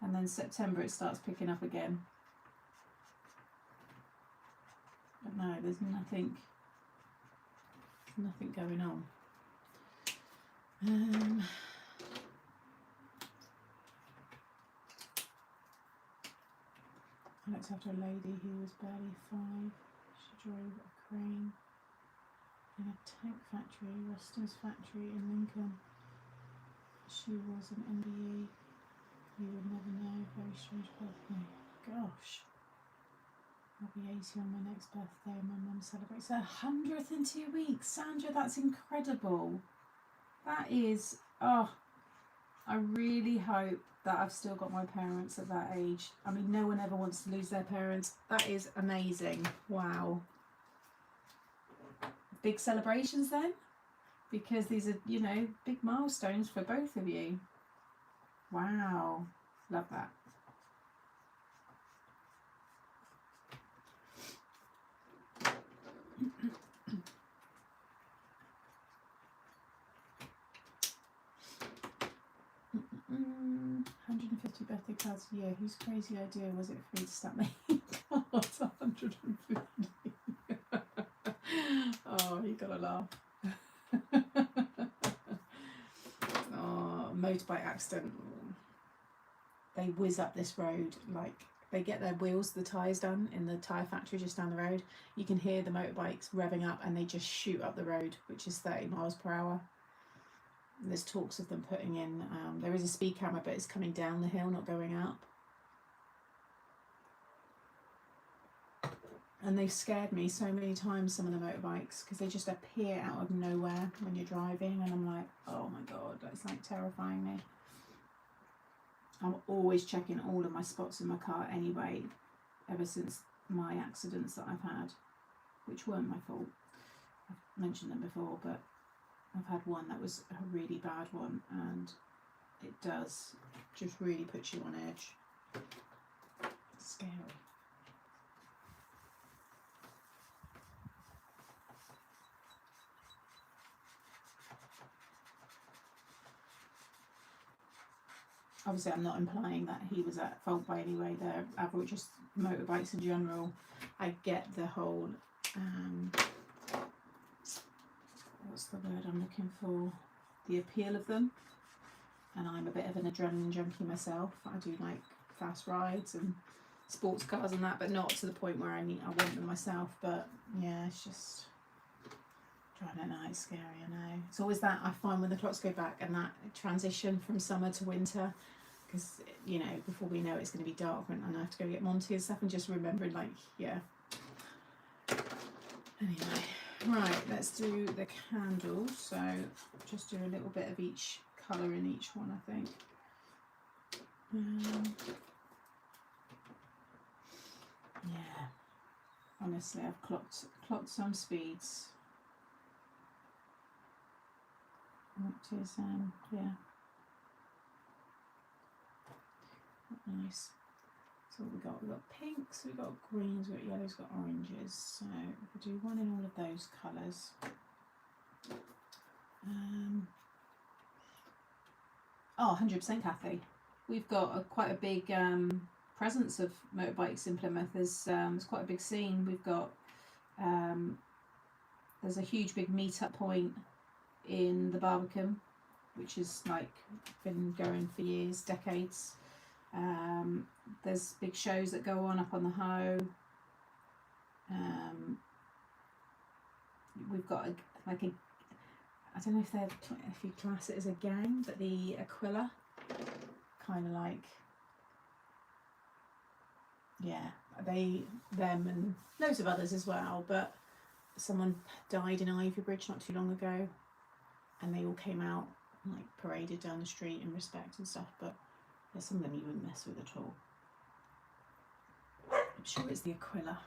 Speaker 1: and then September it starts picking up again. But no, there's nothing going on. I looked after a lady who was barely 5. She drove a crane in a tank factory, Ruston's factory in Lincoln. She was an MBE. You would never know. Very strange birthday. Gosh. I'll be 80 on my next birthday and my mum celebrates her 100th in 2 weeks. Sandra, that's incredible. That is, I really hope that I've still got my parents at that age. I mean, no one ever wants to lose their parents. That is amazing. Wow. Big celebrations then? Because these are, you know, big milestones for both of you. Wow. Love that. Mm, 150 birthday cards a year. Whose crazy idea was it for me to start making cards? 150. Oh, you gotta laugh. Oh, motorbike accident. They whiz up this road like they get their wheels, the tyres done in the tyre factory just down the road. You can hear the motorbikes revving up and they just shoot up the road, which is 30 miles per hour. And there's talks of them putting in, there is a speed camera, but it's coming down the hill, not going up. And they've scared me so many times, some of the motorbikes, because they just appear out of nowhere when you're driving, and I'm like, oh my god, that's like terrifying me. I'm always checking all of my spots in my car anyway, ever since my accidents that I've had, which weren't my fault. I've mentioned them before, but I've had one that was a really bad one, and it does just really put you on edge. It's scary. Obviously, I'm not implying that he was at fault by any way. They're average, just motorbikes in general. I get the whole, what's the word I'm looking for? The appeal of them. And I'm a bit of an adrenaline junkie myself. I do like fast rides and sports cars and that, but not to the point where I want them myself. But yeah, it's just driving at night, scary, I know. It's always that I find when the clocks go back and that transition from summer to winter, because, you know, before we know it's going to be dark and I have to go get Monty and stuff, and just remembering, like, yeah. Anyway, right, let's do the candles. So just do a little bit of each colour in each one, I think. Yeah, honestly, I've clocked some speeds. What is, yeah. Nice. So what we got? We've got pinks, we've got greens, we've got yellows, we've got oranges. So we'll do one in all of those colours. Oh, 100% Kathy. We've got quite a big presence of motorbikes in Plymouth. There's quite a big scene. We've got There's a huge big meet-up point in the Barbican, which has like been going for years, decades. There's big shows that go on up on the Hoe. We've got I don't know if you class it as a gang, but the Aquila, kind of like, yeah, them and loads of others as well, but someone died in Ivybridge not too long ago, and they all came out and like paraded down the street in respect and stuff, but there's some of them you wouldn't mess with at all. I'm sure it's the Aquila.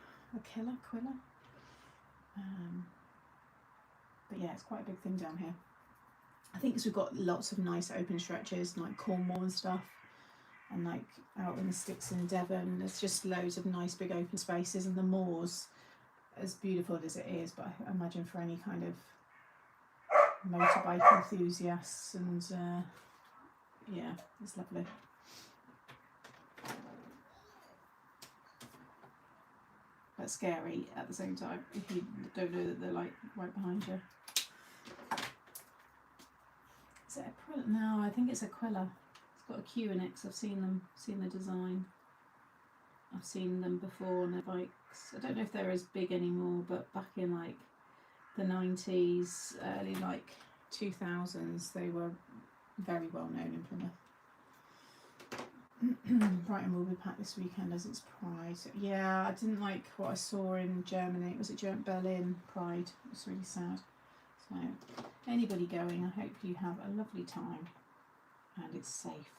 Speaker 1: But yeah, it's quite a big thing down here. I think because we've got lots of nice open stretches, like Cornwall and stuff, and like out in the sticks in Devon, there's just loads of nice big open spaces, and the moors, as beautiful as it is, but I imagine for any kind of motorbike enthusiasts, and yeah, it's lovely. But scary at the same time if you don't know that they're like right behind you. Is it Aquila? No, I think it's Aquila. It's got a Q in it because I've seen the design. I've seen them before on their bikes. I don't know if they're as big anymore, but back in like the 90s, early like 2000s, they were very well known in Plymouth. Brighton will be packed this weekend as it's Pride. Yeah, I didn't like what I saw in Germany. Was it Berlin Pride? It was really sad. So anybody going, I hope you have a lovely time and it's safe.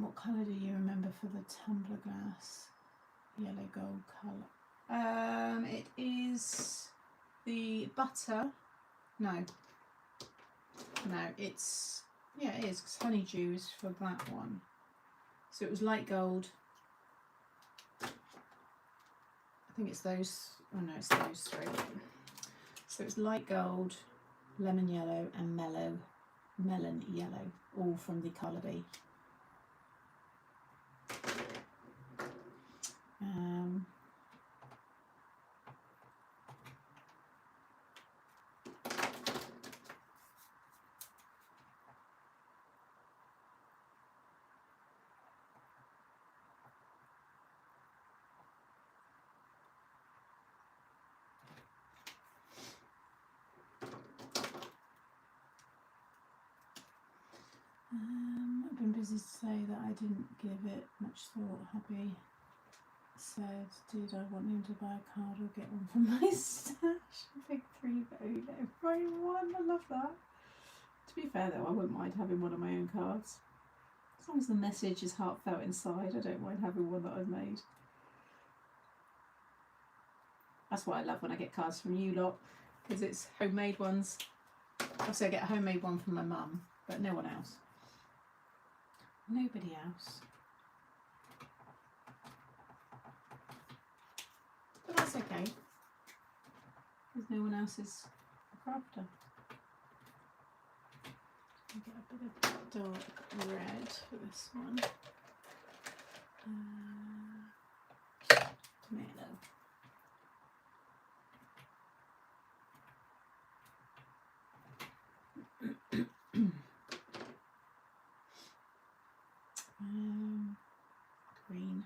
Speaker 1: What colour do you remember for the tumbler glass? Yellow gold colour. It is the butter. No, it's, yeah, it is, because honeydew is for that one. So it was light gold. I think it's those, oh no, it's those three. So it's light gold, lemon yellow and melon yellow, all from the Colour Bee. I've been busy to say that I didn't give it much thought. Hubby said, did I want him to buy a card or get one from my stash? Big 3 vote every one. I love that. To be fair though, I wouldn't mind having one of my own cards. As long as the message is heartfelt inside, I don't mind having one that I've made. That's what I love when I get cards from you lot, because it's homemade ones. Also I get a homemade one from my mum, but no one else. Nobody else. But that's okay, because no one else is a crafter. I'll get a bit of dark red for this one. Tomato. Green.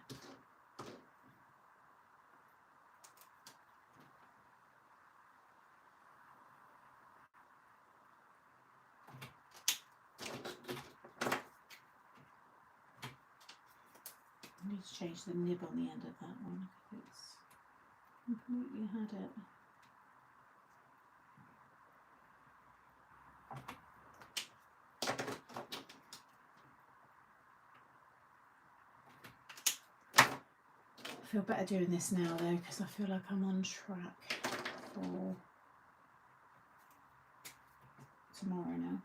Speaker 1: I need to change the nib on the end of that one because it's completely had it. I feel better doing this now though, because I feel like I'm on track for tomorrow now.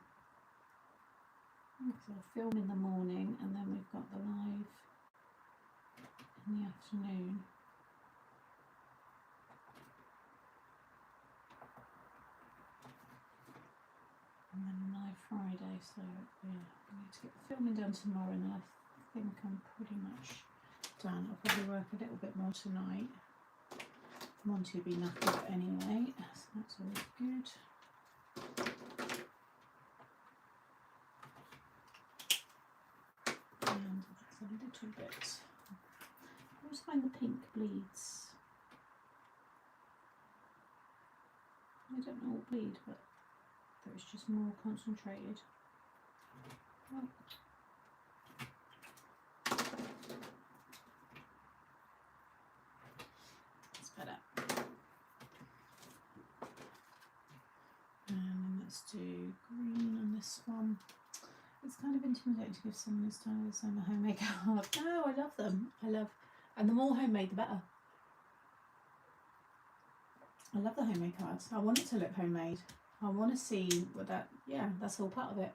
Speaker 1: So I'll film in the morning and then we've got the live in the afternoon. And then live Friday, so yeah, I need to get the filming done tomorrow, and I think I'm pretty much done. I'll probably work a little bit more tonight. Monty will be knackered anyway, so that's always good. And that's a little bit. I always find the pink bleeds. I don't know what bleed, but it's just more concentrated. Oh. That's better. And let's do green on this one. It's kind of intimidating to give someone this time of the same a homemade card. No, I love them. And the more homemade, the better. I love the homemade cards. I want it to look homemade. I want to see what that, yeah, that's all part of it.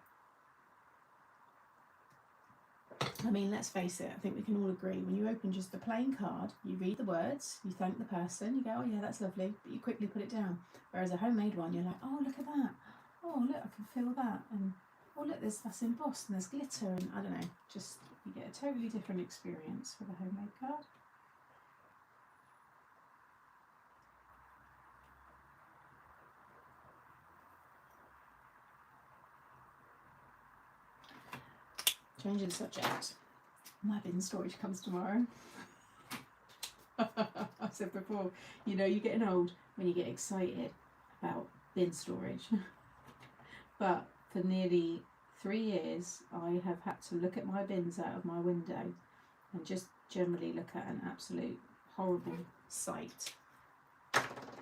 Speaker 1: I mean, let's face it, I think we can all agree, when you open just the plain card, you read the words, you thank the person, you go, oh yeah, that's lovely, but you quickly put it down. Whereas a homemade one, you're like, oh, look at that. Oh, look, I can feel that. And oh, look, that's embossed and there's glitter, and I don't know, just you get a totally different experience with a homemade card. Changing the subject. My bin storage comes tomorrow. I said before, you know, you're getting old when you get excited about bin storage. But for nearly 3 years, I have had to look at my bins out of my window and just generally look at an absolute horrible site.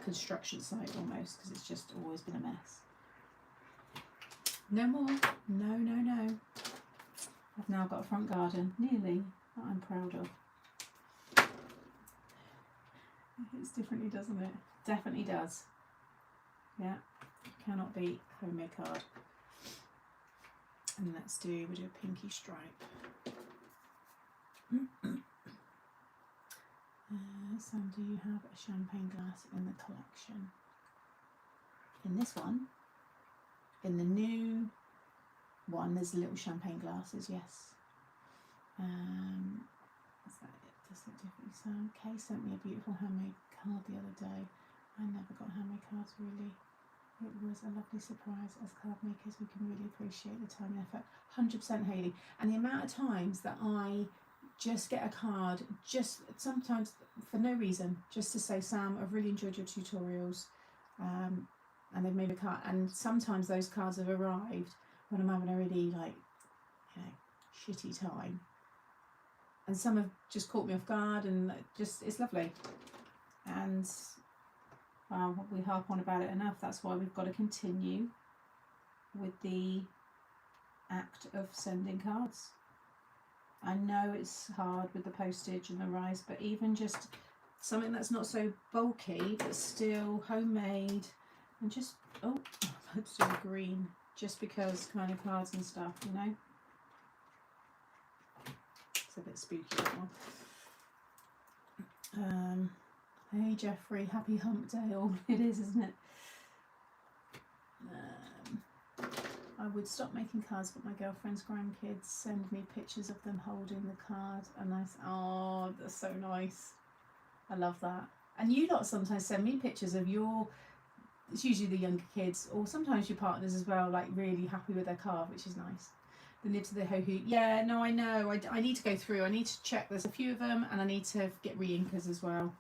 Speaker 1: Construction site almost, because it's just always been a mess. No more. No, no, no. I've now got a front garden, nearly, that I'm proud of. It's differently, doesn't it? Definitely does. Yeah, cannot beat homemade card. And we'll do a pinky stripe. Sam, do you have a champagne glass in the collection? In this one, in the new one, there's little champagne glasses, yes. Is that it? Does it differently sound? Kay sent me a beautiful handmade card the other day. I never got handmade cards really. It was a lovely surprise. As card makers, we can really appreciate the time and effort. 100% Hayley. And the amount of times that I just get a card, just sometimes for no reason, just to say, Sam, I've really enjoyed your tutorials, and they've made a card. And sometimes those cards have arrived when I'm having a really, like, you know, shitty time. And some have just caught me off guard, and just, it's lovely. And we harp on about it enough. That's why we've got to continue with the act of sending cards. I know it's hard with the postage and the rise, but even just something that's not so bulky, but still homemade, and just, oh, let's do green, just because kind of cards and stuff, you know. It's a bit spooky, that one. Hey Jeffrey, happy hump day. Oh, it is, isn't it? I would stop making cards, but my girlfriend's grandkids send me pictures of them holding the card, and oh, that's so nice. I love that. And you lot sometimes send me pictures of it's usually the younger kids, or sometimes your partners as well, like really happy with their card, which is nice. The nibs of the ho-hoot. Yeah, no, I know. I need to go through. I need to check. There's a few of them, and I need to get re-inkers as well.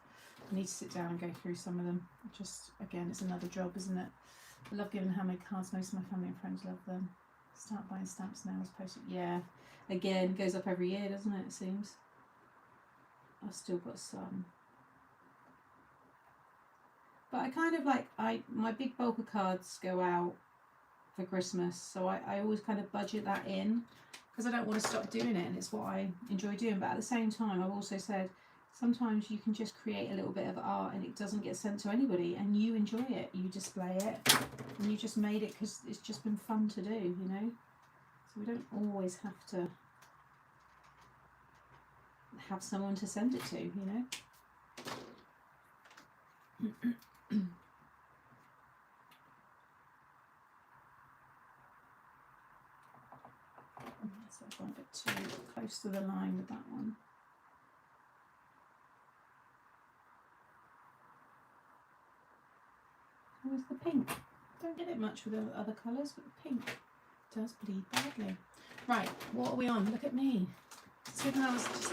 Speaker 1: I need to sit down and go through some of them. Just, again, it's another job, isn't it? I love giving handmade cards. Most of my family and friends love them. Start buying stamps now as opposed to, yeah. Again, goes up every year, doesn't it, it seems. I've still got some. But I kind of like, my big bulk of cards go out for Christmas, so I always kind of budget that in, because I don't want to stop doing it, and it's what I enjoy doing. But at the same time, I've also said, sometimes you can just create a little bit of art and it doesn't get sent to anybody, and you enjoy it, you display it, and you just made it because it's just been fun to do, you know. So we don't always have to have someone to send it to, you know. So I've gone a bit bit too close to the line with that one. Where's the pink? Don't get it much with the other colours, but the pink does bleed badly. Right, what are we on? Look at me. So I was just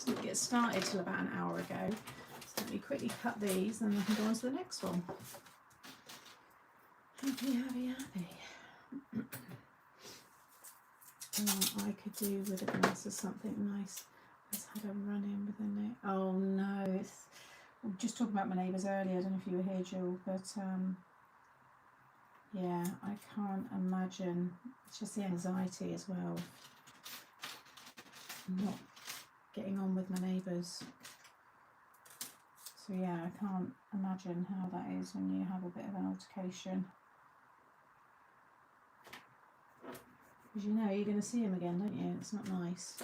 Speaker 1: didn't get started till about an hour ago. So let me quickly cut these and I can go on to the next one. Happy, happy, happy. I could do with a glass of something nice. I just had a run in with a neighbour. Oh no, it's we were just talking about my neighbours earlier. I don't know if you were here, Jill, but yeah, I can't imagine. It's just the anxiety as well. Not getting on with my neighbours. So yeah, I can't imagine how that is when you have a bit of an altercation. Because you know you're going to see him again, don't you? It's not nice.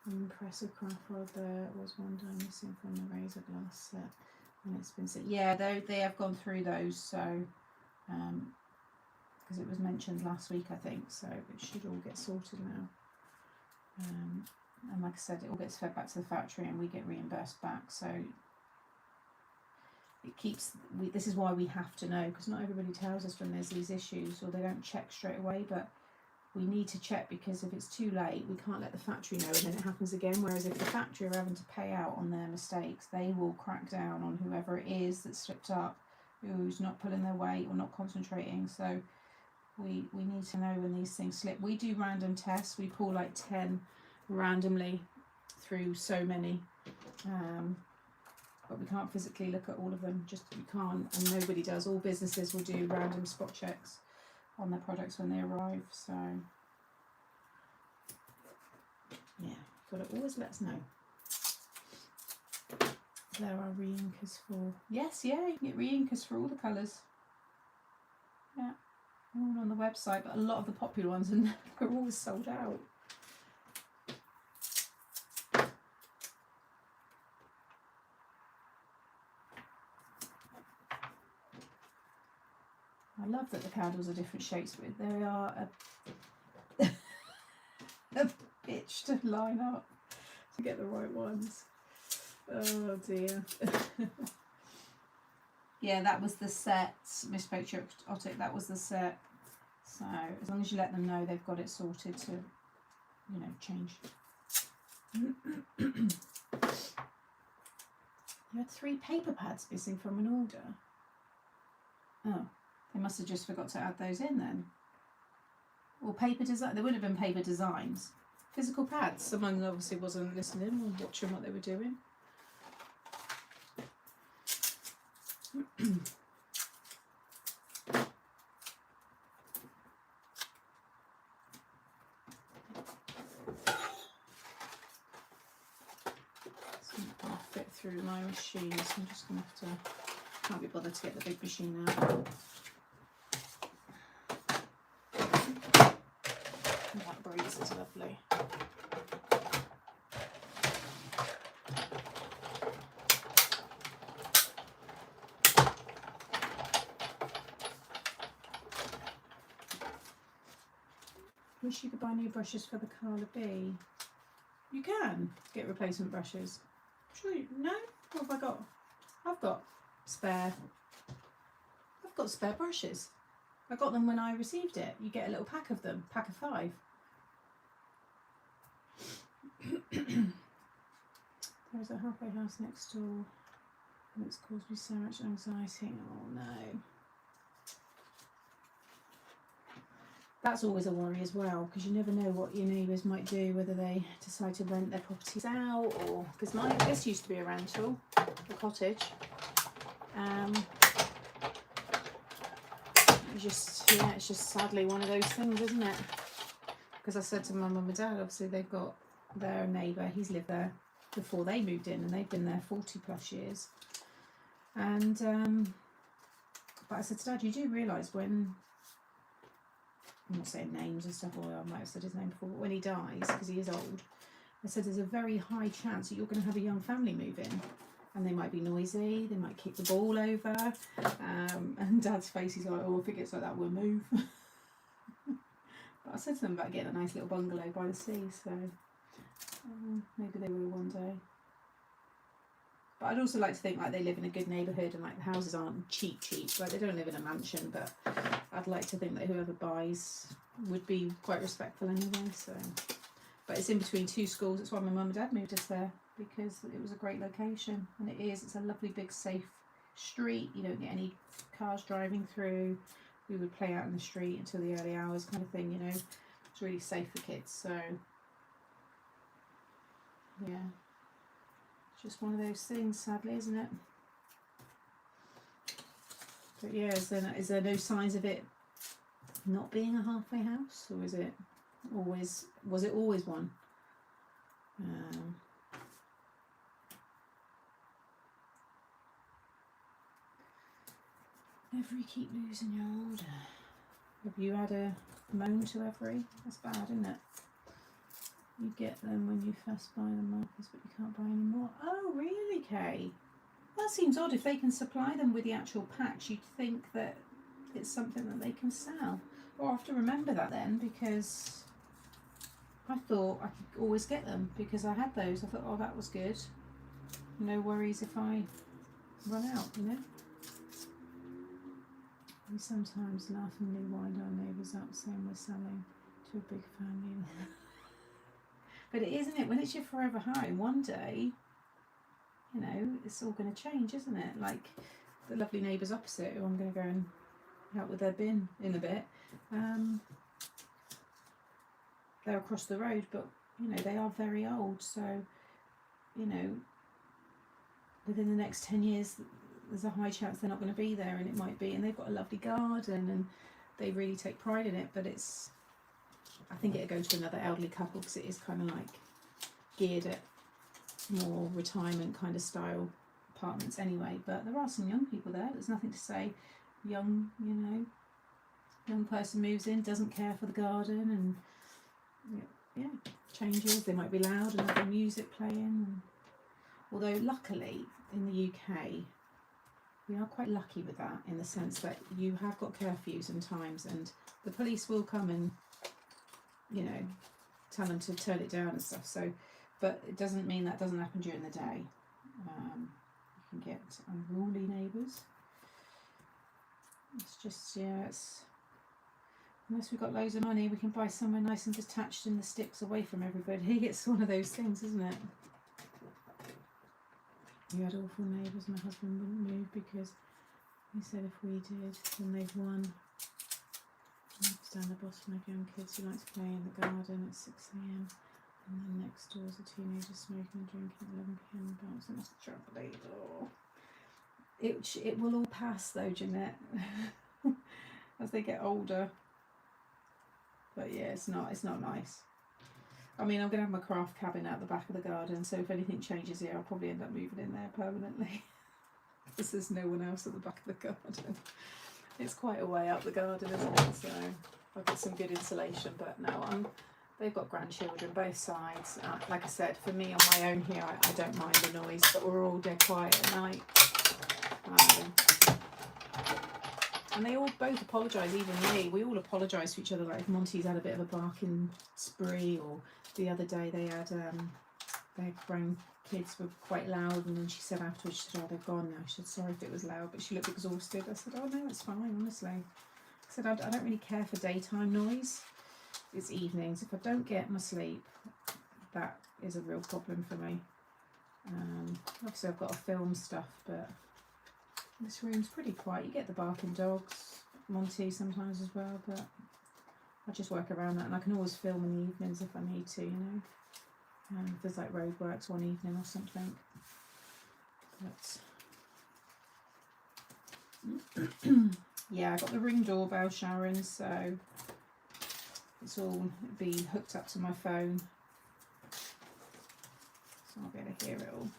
Speaker 1: Impressive craft rod. There was one dime missing from the razor glass set, and it's been set. Yeah, they have gone through those, so because it was mentioned last week, I think, so it should all get sorted now. And like I said, it all gets fed back to the factory, and we get reimbursed back. So it keeps. This is why we have to know, because not everybody tells us when there's these issues, or they don't check straight away, but we need to check, because if it's too late, we can't let the factory know, and then it happens again. Whereas if the factory are having to pay out on their mistakes, they will crack down on whoever it is that slipped up, who's not pulling their weight or not concentrating. So we need to know when these things slip. We do random tests. We pull like 10 randomly through so many, but we can't physically look at all of them. Just we can't, and nobody does. All businesses will do random spot checks on their products when they arrive. So yeah, you've got to always let us know. There are re-inkers for, yes, yeah, you can get re-inkers for all the colours. Yeah, all on the website, but a lot of the popular ones are always sold out. I love that the candles are different shapes, but they are a bitch to line up to get the right ones. Oh dear. Yeah, that was the set. Miss Patriotic, that was the set. So as long as you let them know they've got it sorted to, you know, change. You had 3 paper pads missing from an order. Oh. They must have just forgot to add those in then. Or paper design. There would have been paper designs. Physical pads. Someone obviously wasn't listening or watching what they were doing. It's not going to fit through my machine, so I'm just going to have to. Can't be bothered to get the big machine out. That breeze is lovely. Wish you could buy new brushes for the Carla B. You can get replacement brushes. Sure, no? What have I got? I've got spare brushes. I got them when I received it. You get a little pack of them, pack of 5. There's a halfway house next door, and it's caused me so much anxiety. Oh no. That's always a worry as well, because you never know what your neighbours might do, whether they decide to rent their properties out, or because this used to be a rental, a cottage. It's just sadly one of those things, isn't it? Because I said to my mum and dad, obviously they've got their neighbour, he's lived there before they moved in, and they've been there 40 plus years. And but I said to Dad, you do realise when, I'm not saying names and stuff, or I might have said his name before, but when he dies, because he is old, I said there's a very high chance that you're going to have a young family move in. And they might be noisy, they might kick the ball over. And Dad's face, he's like, oh, if it gets like that, we'll move. I said to them about getting a nice little bungalow by the sea, so maybe they will one day. But I'd also like to think like they live in a good neighbourhood and like the houses aren't cheap. Like they don't live in a mansion, but I'd like to think that whoever buys would be quite respectful anyway. So, but it's in between two schools. That's why my mum and dad moved us there, because it was a great location, and it is. It's a lovely big safe street. You don't get any cars driving through. We would play out in the street until the early hours, kind of thing. You know, it's really safe for kids. So, yeah. Just one of those things, sadly, isn't it? But yeah, is there no signs of it not being a halfway house, or is it always? Was it always one? Every keep losing your order. Have you had a moan to every? That's bad, isn't it? You get them when you first buy the markers, but you can't buy any more. Oh, really, Kay? That seems odd. If they can supply them with the actual packs, you'd think that it's something that they can sell. Well, I have to remember that then, because I thought I could always get them because I had those. I thought, oh, that was good. No worries if I run out, you know. We sometimes laughingly wind our neighbours up saying we're selling to a big family. But it isn't it, when it's your forever home, one day, you know, it's all going to change, isn't it? Like the lovely neighbours opposite, who I'm going to go and help with their bin in a bit. They're across the road, but, you know, they are very old. So, you know, within the next 10 years, there's a high chance they're not going to be there, and it might be. And they've got a lovely garden, and they really take pride in it, but it's... I think it'd go to another elderly couple, because it is kind of like geared at more retirement kind of style apartments anyway. But there are some young people there. There's nothing to say young, you know, young person moves in, doesn't care for the garden, and yeah, changes. They might be loud and have the music playing. And although luckily in the UK we are quite lucky with that, in the sense that you have got curfews and times, and the police will come and, you know, tell them to turn it down and stuff. So, but it doesn't mean that doesn't happen during the day. You can get unruly neighbours. It's just, yeah, it's... Unless we've got loads of money, we can buy somewhere nice and detached in the sticks away from everybody. It's one of those things, isn't it? We had awful neighbours. My husband wouldn't move because he said if we did, then they've won. I stand the boss for my young kids who like to play in the garden at 6 AM. And then next door's a teenager smoking and drinking at 11 PM. Bouncing off the trampoline. Oh. It will all pass though, Jeanette, as they get older. But yeah, it's not nice. I mean, I'm going to have my craft cabin out the back of the garden, so if anything changes here, I'll probably end up moving in there permanently. Because there's no one else at the back of the garden. It's quite a way up the garden, isn't it? So I've got some good insulation, but no, they've got grandchildren both sides. Like I said, for me on my own here, I don't mind the noise, but we're all dead quiet at night. And they all both apologise, even me. We all apologise to each other. Like if Monty's had a bit of a barking spree, or the other day they had their grown kids were quite loud, and then she said afterwards, she said, oh, they're gone now. She said, sorry if it was loud, but she looked exhausted. I said, oh no, it's fine, honestly. I said, I don't really care for daytime noise. It's evenings. If I don't get my sleep, that is a real problem for me. Obviously I've got to film stuff, but this room's pretty quiet. You get the barking dogs, Monty sometimes as well, but I just work around that, and I can always film in the evenings if I need to, you know. If there's like roadworks one evening or something. But yeah, I got the Ring doorbell, Sharon, so it's all be hooked up to my phone, so I'll be able to hear it all.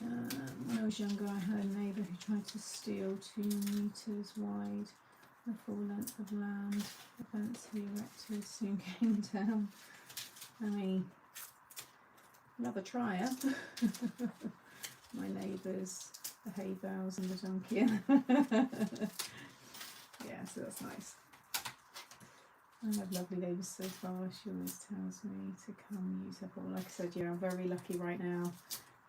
Speaker 1: When I was younger, I had a neighbour who tried to steal 2 metres wide the full length of land. The fence he erected soon came down. I mean, another trier. My neighbours, the hay bales and the donkey. Yeah, so that's nice. I have lovely neighbours so far. She always tells me to come use her pool. Like I said, yeah, I'm very lucky right now.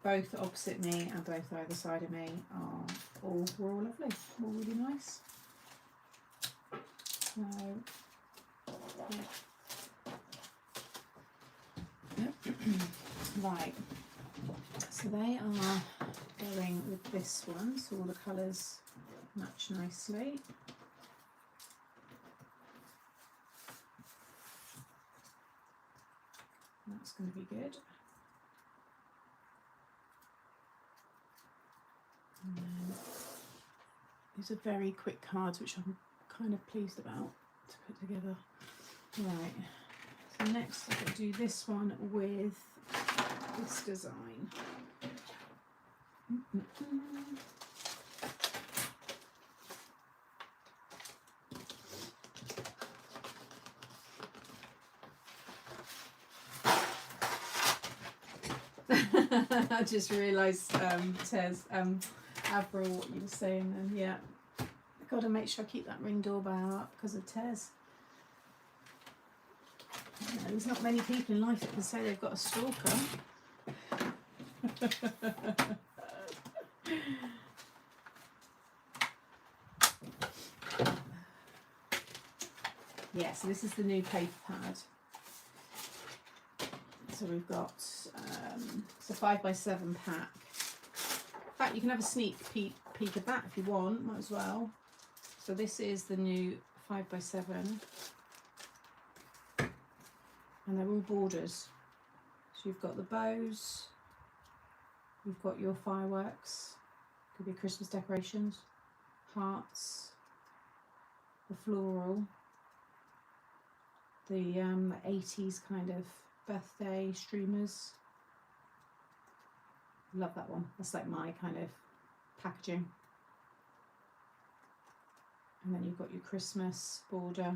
Speaker 1: Both opposite me and both either side of me are we're all lovely, all really nice. So, yeah. Right, so they are going with this one, so all the colours match nicely. That's going to be good. And then these are very quick cards, which I'm kind of pleased about to put together. Right, so next I'm going to do this one with this design. I just realised, Tez, Avril, what you were saying then, yeah. I've got to make sure I keep that ring doorbell up because of Tez. You know, there's not many people in life that can say they've got a stalker. Yeah, so this is the new paper pad. So we've got it's a 5x7 pack. In fact, you can have a sneak peek of that if you want, might as well. So this is the new 5x7. And they're all borders. So you've got the bows, you've got your fireworks, could be Christmas decorations, hearts, the floral, the 80s kind of birthday streamers. Love that one. That's like my kind of packaging. And then you've got your Christmas border,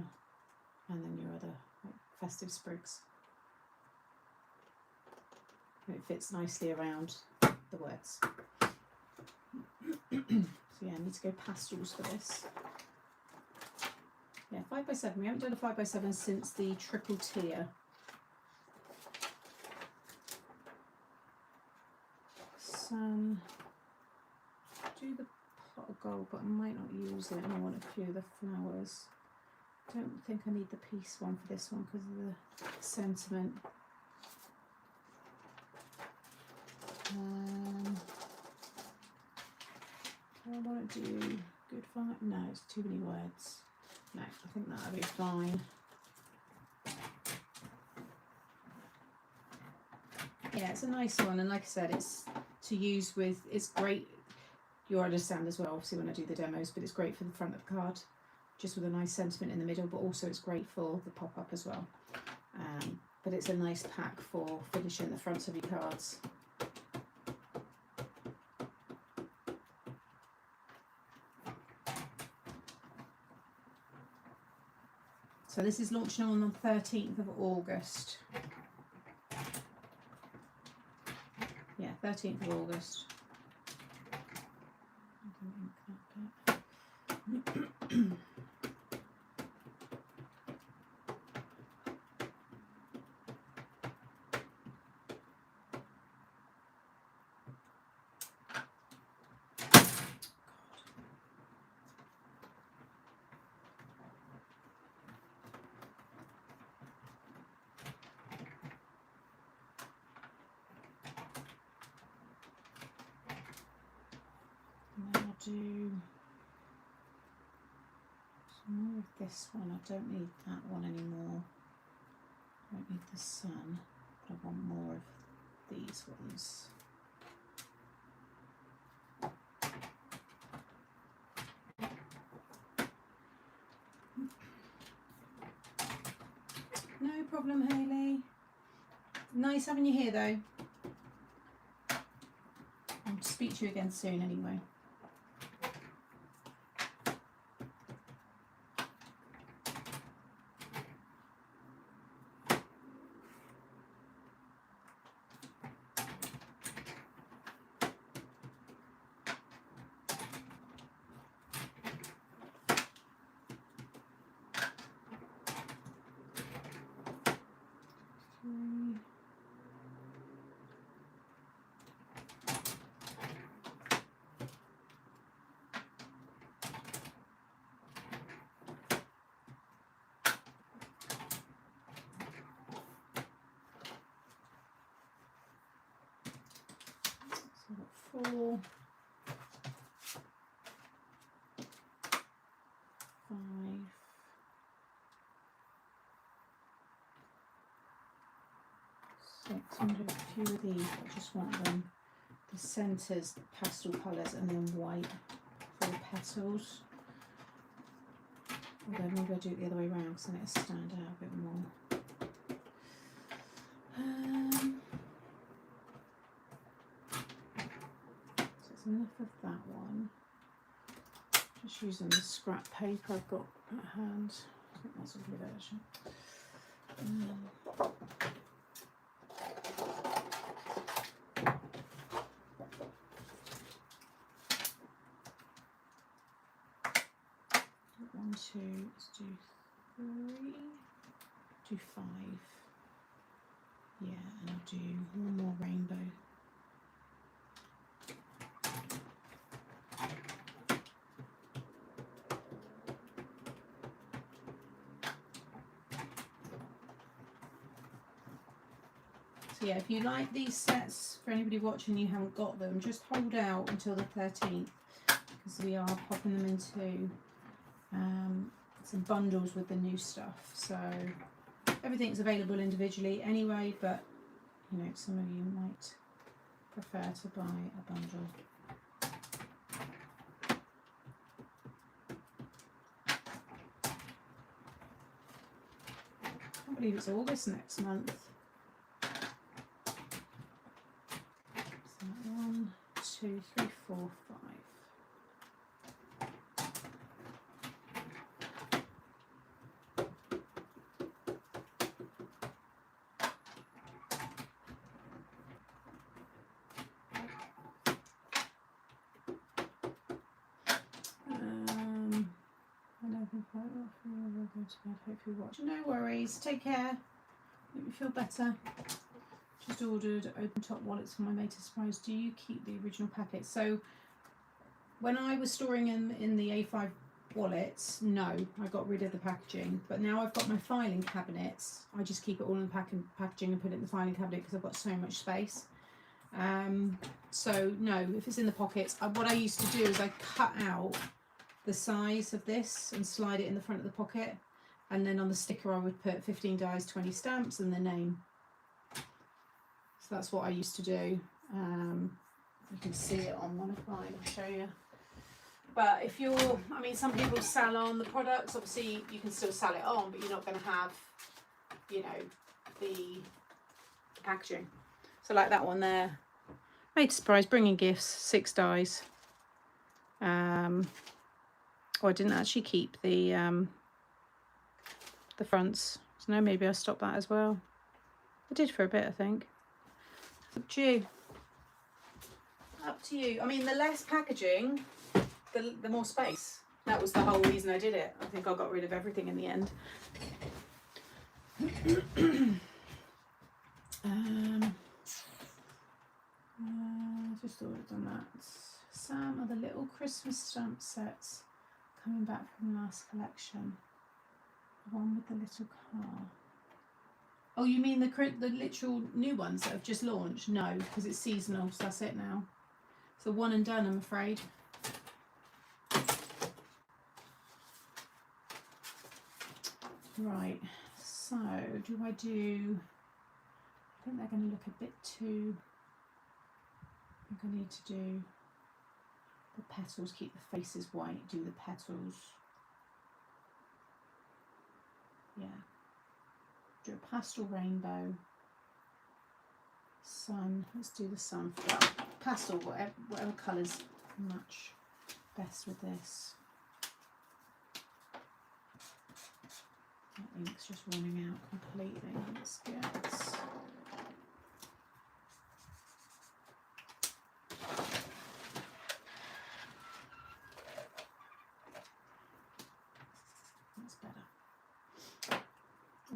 Speaker 1: and then your other like festive sprigs. And it fits nicely around the words. So yeah, I need to go pastels for this. Yeah, 5x7. We haven't done a 5x7 since the triple tier. Do the pot of gold, but I might not use it, and I want a few of the flowers. Don't think I need the peace one for this one because of the sentiment. Do I want to do good vibe? No, it's too many words. No, I think that'll be fine. Yeah, it's a nice one, and like I said, it's to use with, it's great, you'll understand as well obviously when I do the demos, but it's great for the front of the card, just with a nice sentiment in the middle, but also it's great for the pop-up as well. But it's a nice pack for finishing the fronts of your cards. So this is launching on the 13th of August. Yeah, 13th of August. Do some more of this one. I don't need that one anymore. I don't need the sun, but I want more of these ones. No problem, Hayley. Nice having you here though. I'll speak to you again soon anyway. 4, 5, 6. I'm going to do a few of these, but I just want them, the centres, pastel colours, and then white for the petals. Although maybe I'll do it the other way around because then it'll stand out a bit more. So it's enough of that one. Just using the scrap paper I've got at hand. I think that's a good version. One, two, let's do 3, do 5. Yeah, and I'll do one more rainbow. So yeah, if you like these sets, for anybody watching you haven't got them, just hold out until the 13th because we are popping them into some bundles with the new stuff. So everything's available individually anyway, but you know, some of you might prefer to buy a bundle. I can't believe it's August next month. So 1, 2, 3, 4, 5. Hope you watch. No worries. Take care. Make me feel better. Just ordered open top wallets for my mate as surprise. Do you keep the original packets? So when I was storing them in the A5 wallets, no, I got rid of the packaging. But now I've got my filing cabinets. I just keep it all in the packaging and put it in the filing cabinet because I've got so much space. So no, if it's in the pockets, what I used to do is I cut out the size of this and slide it in the front of the pocket, and then on the sticker I would put 15 dies, 20 stamps and the name. So that's what I used to do. You can see it on one of mine, I'll show you. But if you're, I mean, some people sell on the products, obviously you can still sell it on, but you're not going to have, you know, the packaging. So like that one there, made to surprise, bringing gifts, 6 dies. Oh, I didn't actually keep the fronts. So no, maybe I'll stop that as well. I did for a bit, I think. It's up to you. Up to you. I mean, the less packaging, the more space. That was the whole reason I did it. I think I got rid of everything in the end. Just thought I'd done that. Some of the little Christmas stamp sets coming back from last collection. The one with the little car. Oh, you mean the literal new ones that have just launched? No, because it's seasonal, so that's it now. So one and done, I'm afraid. Right, so do I do... I think they're going to look a bit too... I think I need to do the petals, keep the faces white, do the petals. Yeah. Do a pastel rainbow. Sun, let's do the sun for that. Pastel, whatever colours match best with this. That ink's just running out completely. Let's get... That's better.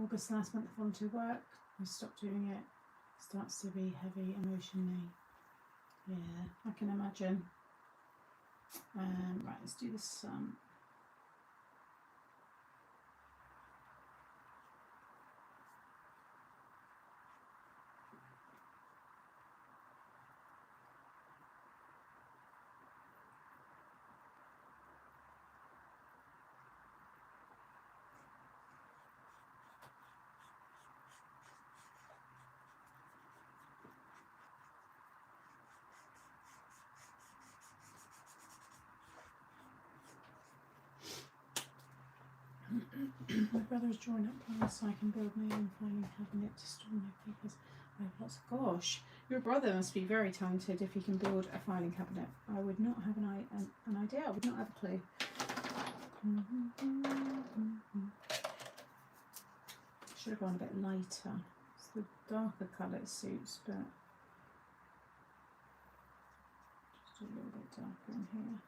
Speaker 1: August last month of volunteer work. I stopped doing it. Starts to be heavy emotionally. Yeah, I can imagine. Right, let's do the sun. just drawing up plans so I can build my own filing cabinet to store my papers. I have lots of gosh. Your brother must be very talented if he can build a filing cabinet. I would not have an idea. I would not have a clue. Should have gone a bit lighter. It's the darker colour it suits, but just a little bit darker in here.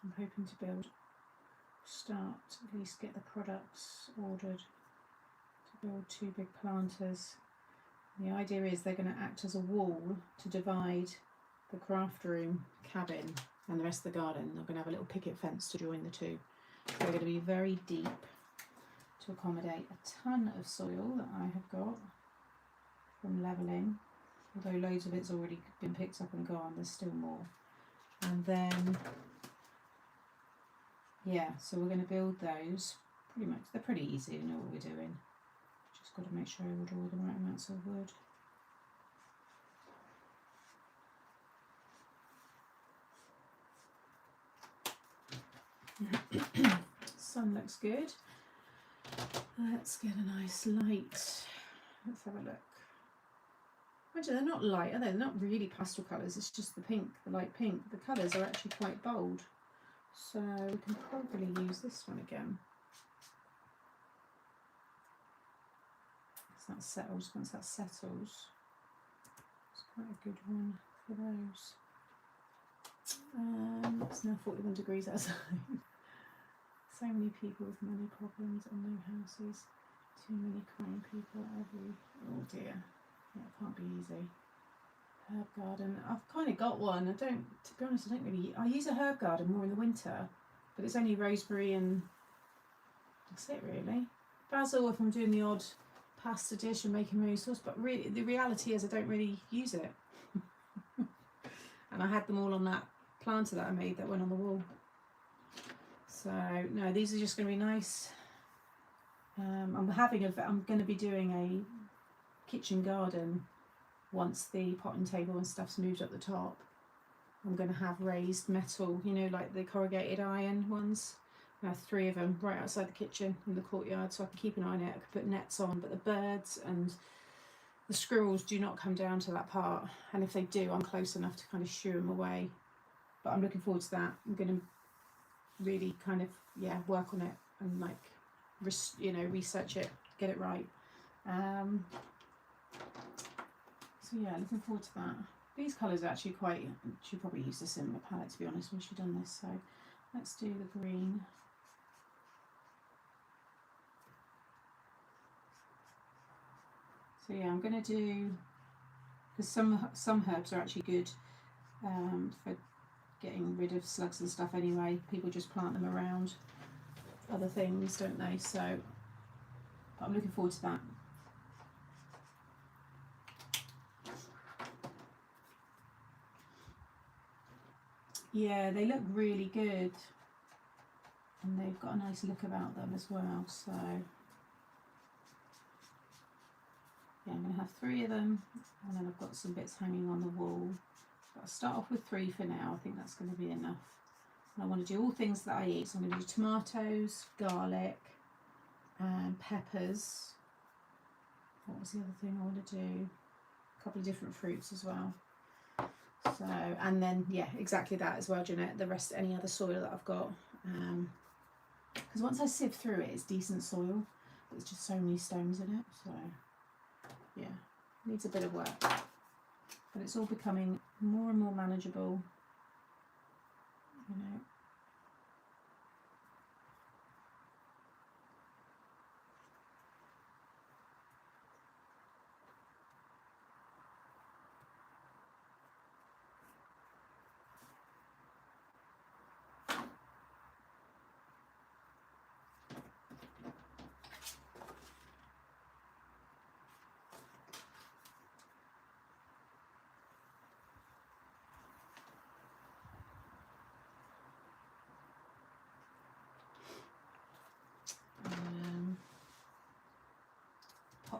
Speaker 1: I'm hoping to start at least get the products ordered to build 2 big planters. The idea is they're going to act as a wall to divide the craft room cabin and the rest of the garden. They're going to have a little picket fence to join the two. They're going to be very deep to accommodate a ton of soil that I have got from levelling, although loads of it's already been picked up and gone, there's still more. And then yeah, so we're going to build those pretty much. They're pretty easy, we know what we're doing. Just got to make sure I order all the right amounts of wood. Sun looks good. Let's get a nice light. Let's have a look. Actually, they're not light, are they? They're not really pastel colours, it's just the pink, the light pink. The colours are actually quite bold. So we can probably use this one again. So that settles. Once that settles, it's quite a good one for those. It's now 41 degrees outside. So many people with money problems and no houses. Too many crying people every. Oh dear. Yeah, it can't be easy. Herb garden. I've kind of got one. To be honest, I use a herb garden more in the winter, but it's only rosemary and that's it really. Basil if I'm doing the odd pasta dish and making my own sauce, but really the reality is I don't really use it. And I had them all on that planter that I made that went on the wall. So no, these are just going to be nice. I'm going to be doing a kitchen garden. Once the potting table and stuff's moved up the top, I'm going to have raised metal, you know, like the corrugated iron ones. I have 3 of them right outside the kitchen in the courtyard, so I can keep an eye on it. I can put nets on, but the birds and the squirrels do not come down to that part, and if they do, I'm close enough to kind of shoo them away. But I'm looking forward to that. I'm going to really kind of work on it and like research it, get it right. So yeah, looking forward to that. These colours are actually quite, should probably use this in my palette to be honest when she's done this. So let's do the green. So yeah, I'm going to do, because some herbs are actually good for getting rid of slugs and stuff anyway. People just plant them around other things, don't they? So but I'm looking forward to that. Yeah, they look really good and they've got a nice look about them as well. So yeah, I'm going to have 3 of them and then I've got some bits hanging on the wall. But I'll start off with 3 for now. I think that's going to be enough. And I want to do all things that I eat. So I'm going to do tomatoes, garlic and peppers. What was the other thing I want to do? A couple of different fruits as well. So, and then yeah, exactly that as well, Jeanette, the rest, any other soil that I've got, because once I sieve through it, it's decent soil, there's just so many stones in it, so yeah, needs a bit of work, but it's all becoming more and more manageable, you know.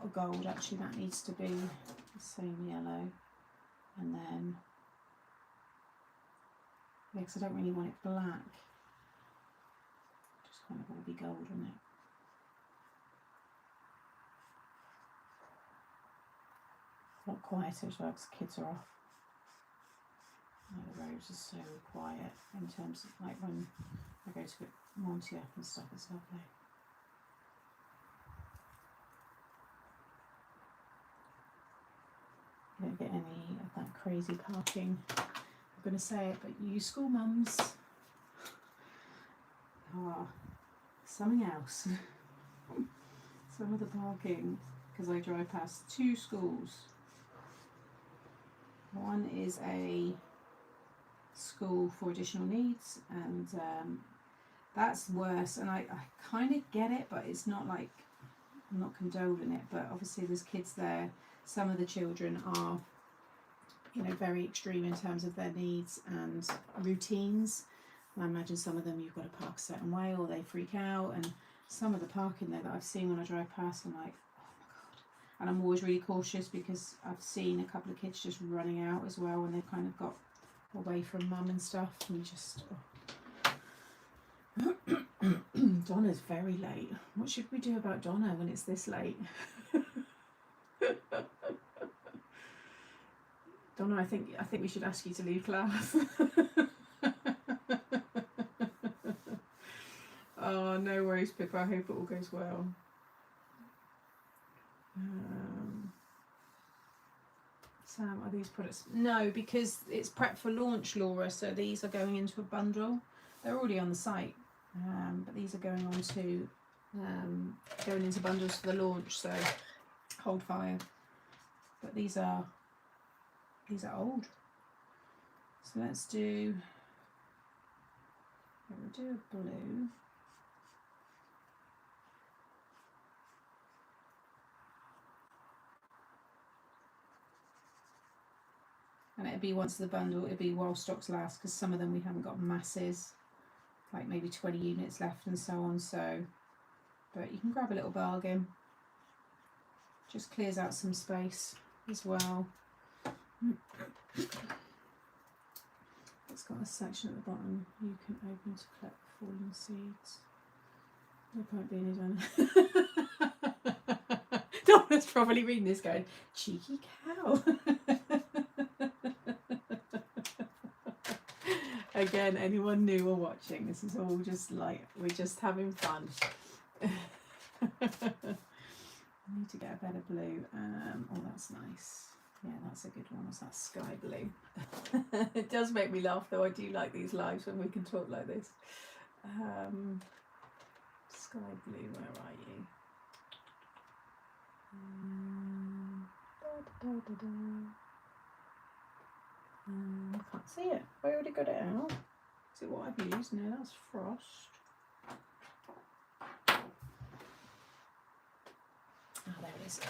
Speaker 1: of gold. Actually, that needs to be the same yellow. And then, yeah, because I don't really want it black. Just kind of all be gold on it. A lot quieter as well because the kids are off. Oh, the roads are so quiet in terms of like when I go to get Monty up and stuff, it's lovely. You don't get any of that crazy parking. I'm going to say it, but you school mums are something else. Some of the parking, because I drive past 2 schools. One is a school for additional needs, and that's worse, and I kind of get it, but it's not like, I'm not condoling it, but obviously there's kids there. Some of the children are, you know, very extreme in terms of their needs and routines. And I imagine some of them you've got to park a certain way or they freak out, and some of the parking there that I've seen when I drive past, I'm like, oh my god. And I'm always really cautious because I've seen a couple of kids just running out as well when they've kind of got away from mum and stuff, and just Donna's very late. What should we do about Donna when it's this late? Donna, I think we should ask you to leave class. Oh, no worries, Pippa. I hope it all goes well. Sam, are these products? No, because it's prep for launch, Laura. So these are going into a bundle. They're already on the site, but these are going on to going into bundles for the launch. So hold fire. But these are old. So let's do. We'll do a blue. And it'd be once the bundle, it'd be while stocks last, because some of them we haven't got masses, like maybe 20 units left and so on. So, but you can grab a little bargain. Just clears out some space as well. It's got a section at the bottom you can open to collect fallen seeds. No point being done. Donna's probably reading this going, cheeky cow. Again, anyone new or watching, this is all just like, we're just having fun. I need to get a better blue. Oh, that's nice. Yeah, that's a good one. What's that? Sky blue. It does make me laugh, though. I do like these lives when we can talk like this. Sky blue, where are you? I can't see it. I already got it out. Is it what I've used? No, that's Frost. Oh, there it is.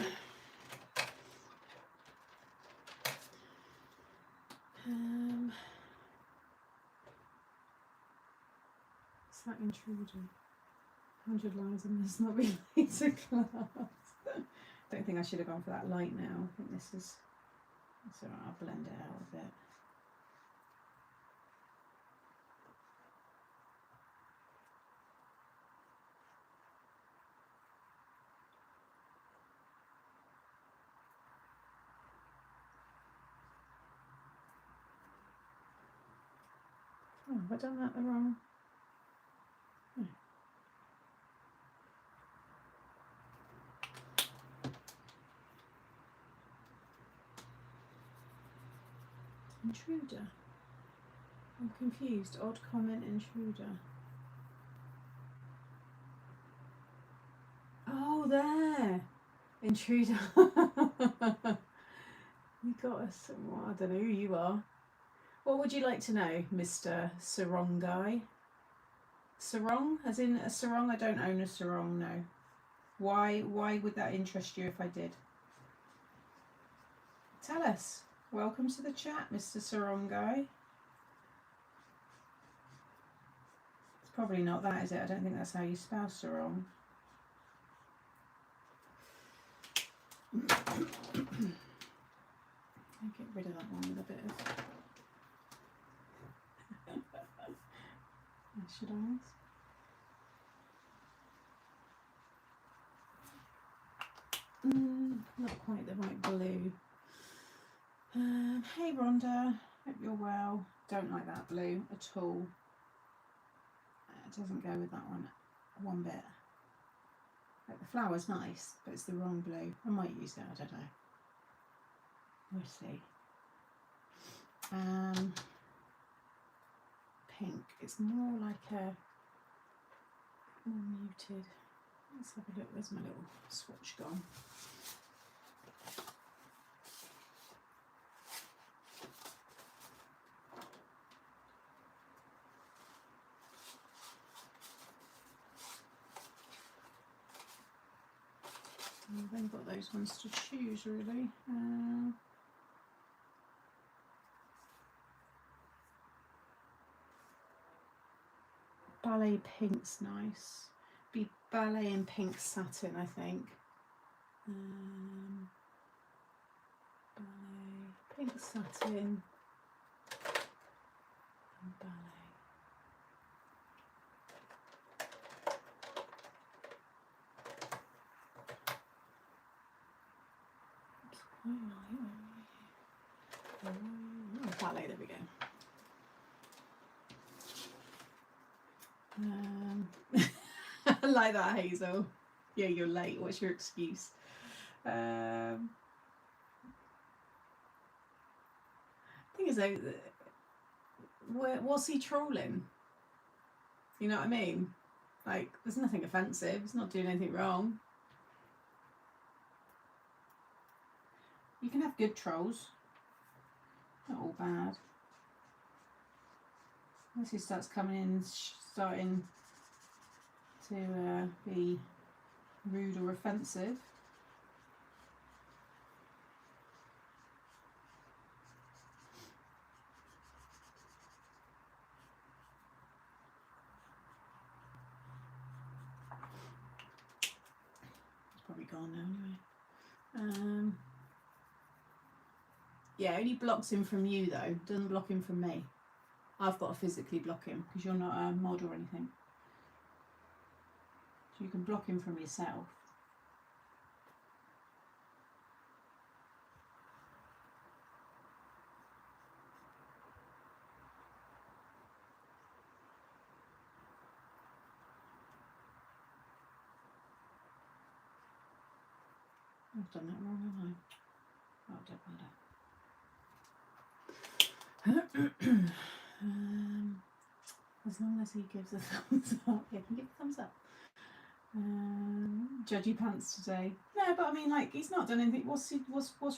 Speaker 1: It's that Intruder. 100 lines and there's not really to class. Don't think I should have gone for that light now. I think this is. It's alright, I'll blend it out a bit. Oh, have I done that the wrong? No. Intruder. I'm confused. Odd comment, intruder. Oh, there. Intruder. You got us. Well, I don't know who you are. What would you like to know, Mr. Sarong guy? Sarong? As in a sarong? I don't own a sarong, no. Why would that interest you if I did? Tell us. Welcome to the chat, Mr. Sarong guy. It's probably not that, is it? I don't think that's how you spell sarong. I'll get rid of that one with a bit of should I? Not quite the right blue. Hey Rhonda, hope you're well. Don't like that blue at all. It doesn't go with that one bit. Like the flower's nice, but it's the wrong blue. I might use it, I don't know. We'll see. Pink. It's more like a more muted. Let's have a look. Where's my little swatch gone? I've only got those ones to choose, really. Ballet pink's nice. Be ballet and pink satin, I think. Ballet, pink satin, and ballet. Ballet, there we go. I like that, Hazel. Yeah, you're late. What's your excuse? Thing is though, what's he trolling? You know what I mean? Like, there's nothing offensive. He's not doing anything wrong. You can have good trolls. Not all bad. Unless he starts coming in, starting to be rude or offensive. It's probably gone now anyway. Yeah, only blocks him from you though. Doesn't block him from me. I've got to physically block him because you're not a mod or anything. So you can block him from yourself. I've done that wrong, haven't I? Oh, don't matter. As long as he gives a thumbs up. Yeah, can you give a thumbs up? Judgy pants today. No, but I mean, like, he's not done anything. What's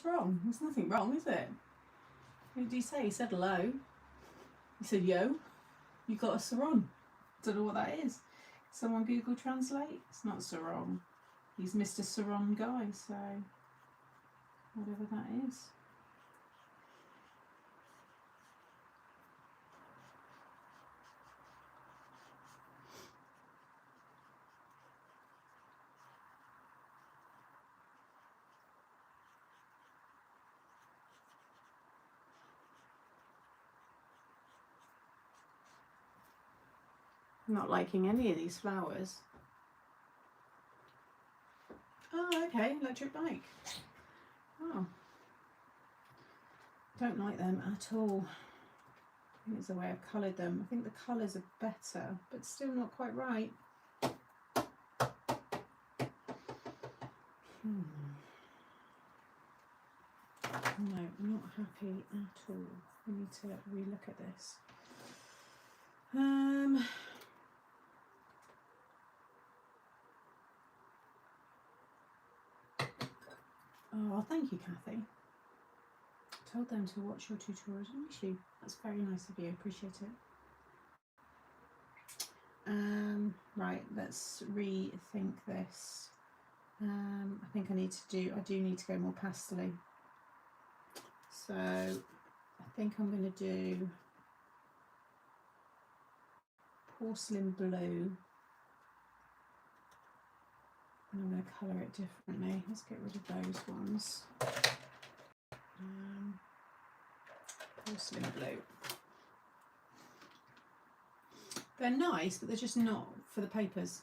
Speaker 1: wrong? There's nothing wrong, is it? What did he say? He said hello. He said yo. You got a sarong. Don't know what that is. Someone Google Translate. It's not sarong. He's Mr. Sarong guy, so whatever that is. I'm not liking any of these flowers. Oh, okay, electric bike. Oh. Don't like them at all. I think it's the way I've coloured them. I think the colours are better, but still not quite right. No, I'm not happy at all. We need to relook at this. Oh, thank you, Kathy. Told them to watch your tutorials on YouTube. That's very nice of you. Appreciate it. Right, let's rethink this. I think I do need to go more pastel-y. So I think I'm going to do porcelain blue And I'm going to colour it differently. Let's get rid of those ones. Porcelain blue. They're nice, but they're just not for the papers.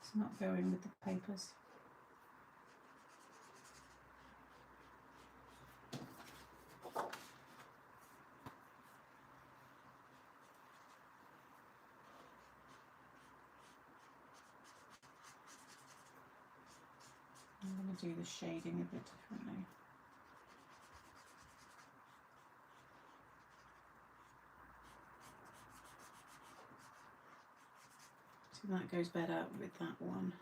Speaker 1: It's not going with the papers. I'm going to do the shading a bit differently. So that goes better with that one.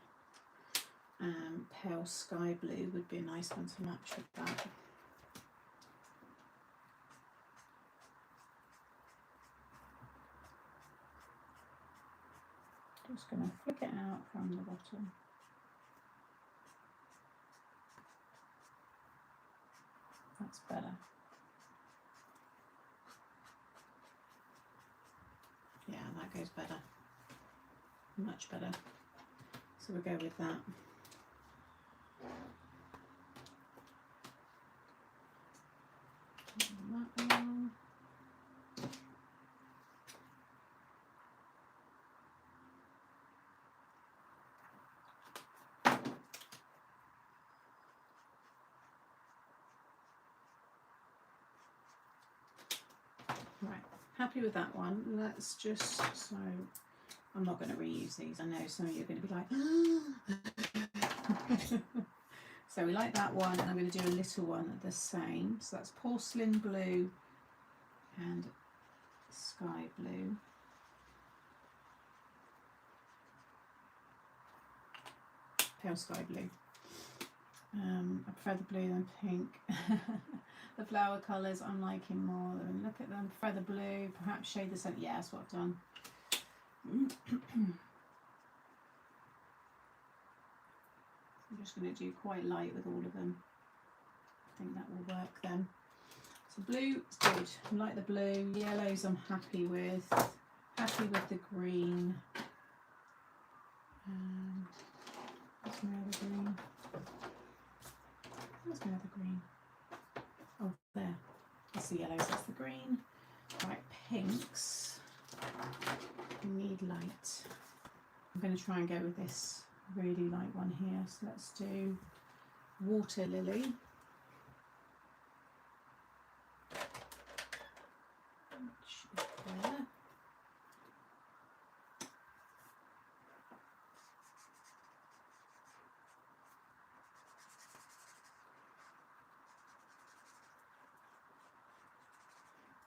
Speaker 1: Pale sky blue would be a nice one to match with that. Just going to flick it out from the bottom. That's better. Yeah, that goes better. Much better. So we'll go with that. That one. Right, happy with that one. Let's just, so I'm not going to reuse these. I know some of you are going to be like, so we like that one, and I'm going to do a little one the same. So that's porcelain blue and sky blue. Pale sky blue. I prefer the blue than pink. The flower colours I'm liking more. Look at them. Prefer the blue. Perhaps shade the scent. Yeah, that's what I've done. I'm just going to do quite light with all of them. I think that will work then. So blue is good. I like the blue. Yellows I'm happy with. Happy with the green. Where's my other green? Where's my other green? Oh, there. That's the yellows, that's the green. Right, pinks. We need light. I'm going to try and go with this really light one here. So let's do water lily. Which is there.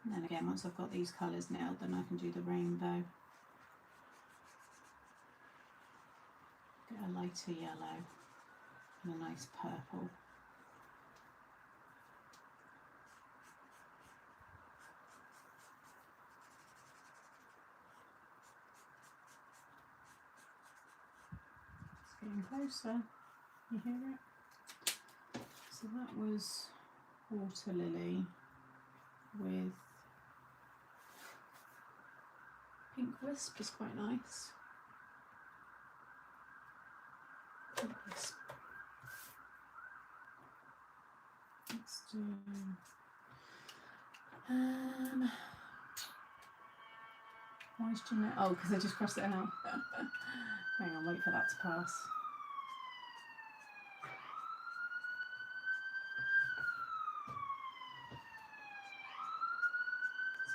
Speaker 1: And then again, once I've got these colours nailed, then I can do the rainbow. Get a lighter yellow and a nice purple. It's getting closer. You hear it? So that was water lily with pink wisp is quite nice. Pink wisp. Let's do why is Jeanette? Oh, because I just crossed it out. Hang on, wait for that to pass.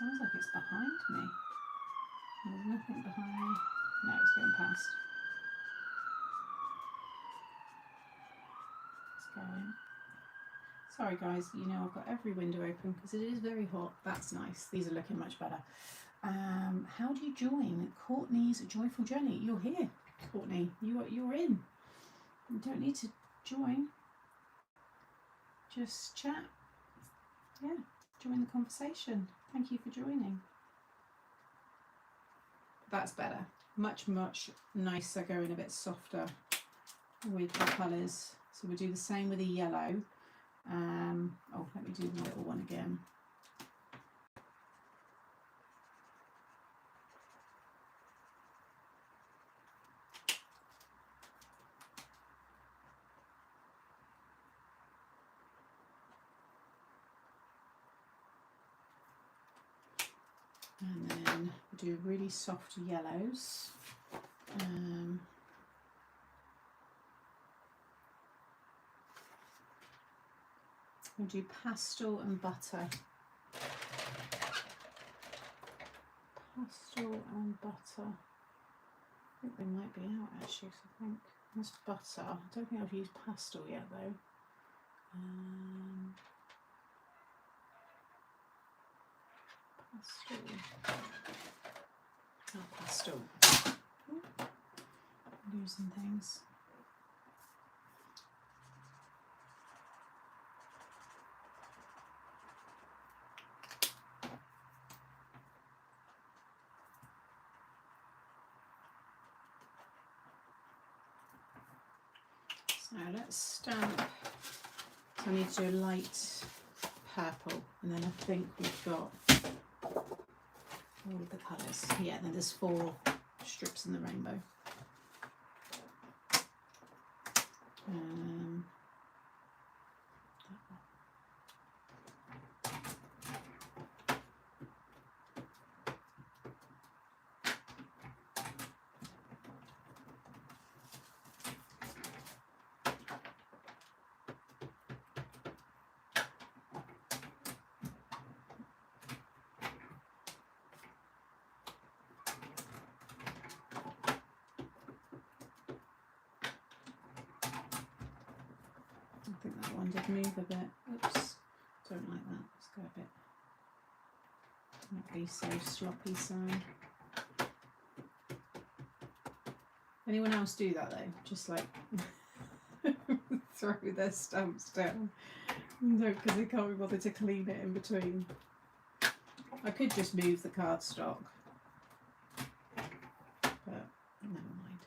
Speaker 1: Sounds like it's behind me. There's nothing behind me. No, it's going past. It's going. Sorry guys, you know I've got every window open because it is very hot. That's nice. These are looking much better. How do you join Courtney's joyful journey? You're here, Courtney. You're in. You don't need to join. Just chat. Yeah, join the conversation. Thank you for joining. That's better. Much nicer, going a bit softer with the colours. So we'll do the same with the yellow. Oh, let me do the little one again. And then we'll do really soft yellows. We'll do pastel and butter. Pastel and butter. I think they might be out actually, so I think that's butter. I don't think I've used pastel yet though. Pastel. Oh, pastel. Ooh, losing things. So let's stamp. So I need to do a light purple, and then I think we've got all of the colours. Yeah, then there's 4 strips in the rainbow. I think that one did move a bit. Oops, don't like that. Let's go a bit. Not be so sloppy, Sam. Anyone else do that though? Just like throw their stamps down. No, because they can't be bothered to clean it in between. I could just move the cardstock, but never mind.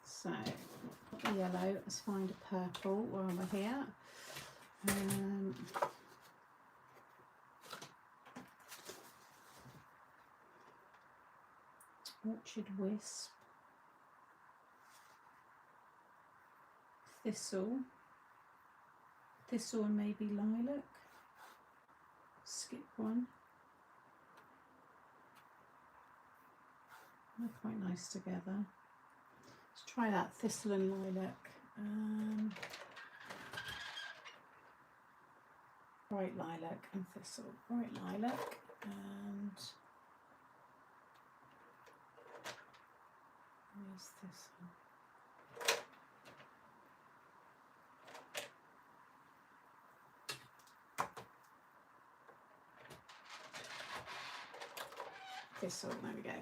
Speaker 1: So, got the yellow, let's find a purple while we're here. Orchard Wisp, Thistle and maybe Lilac, skip one. They're quite nice together. Let's try that, Thistle and Lilac. Bright Lilac and Thistle. Bright Lilac and where's Thistle? Thistle, there we go.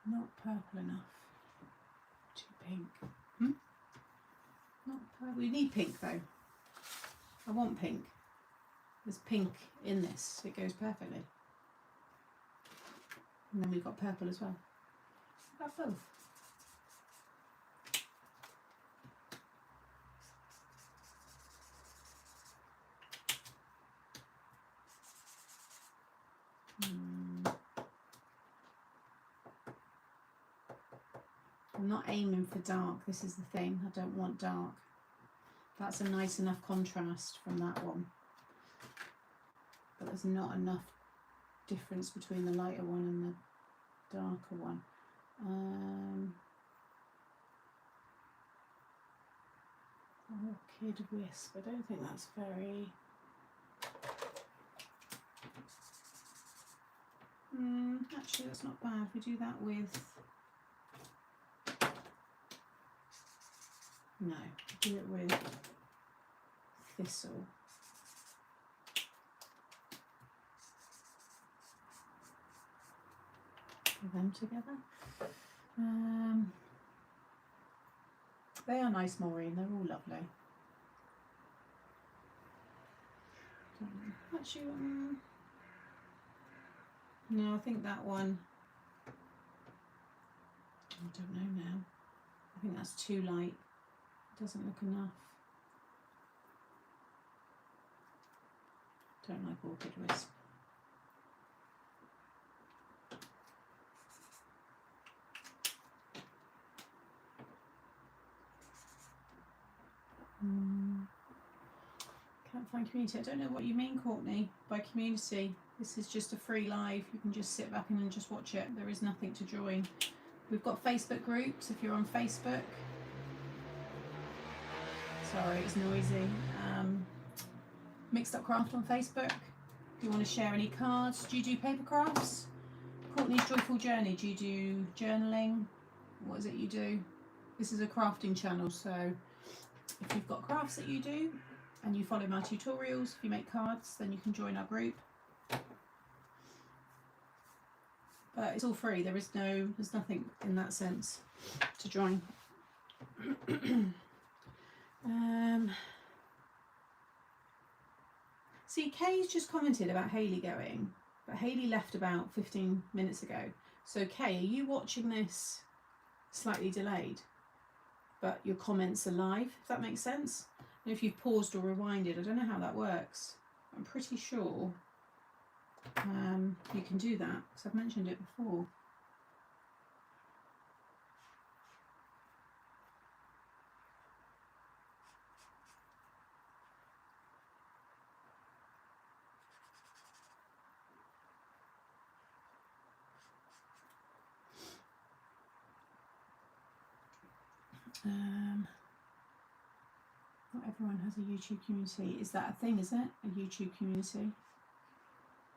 Speaker 1: Not purple enough. Too pink. Not purple. We need pink though. I want pink. There's pink in this. It goes perfectly. And then we've got purple as well. We've got both. I'm not aiming for dark, this is the thing, I don't want dark. That's a nice enough contrast from that one. But there's not enough difference between the lighter one and the darker one. Orchid Wisp, I don't think that's very... actually that's not bad, we do that with... No, do it with Thistle. Put them together. They are nice, Maureen, they're all lovely. Actually, no, I think that one, I don't know now. I think that's too light. Doesn't look enough. Don't like Orchid Wisp. Can't find community. I don't know what you mean, Courtney, by community. This is just a free live. You can just sit back and just watch it. There is nothing to join. We've got Facebook groups if you're on Facebook. Sorry, it's noisy. Mixed Up Craft on Facebook. Do you want to share any cards? Do you do paper crafts? Courtney's Joyful Journey. Do you do journaling? What is it you do? This is a crafting channel, so if you've got crafts that you do and you follow my tutorials, if you make cards, then you can join our group. But it's all free. There's nothing in that sense to join. See, Kay's just commented about Hayley going, but Hayley left about 15 minutes ago. So Kay, are you watching this slightly delayed, but your comments are live, if that makes sense? And if you've paused or rewinded, I don't know how that works. I'm pretty sure you can do that, because I've mentioned it before. Not everyone has a YouTube community. Is that a thing, is it? A YouTube community?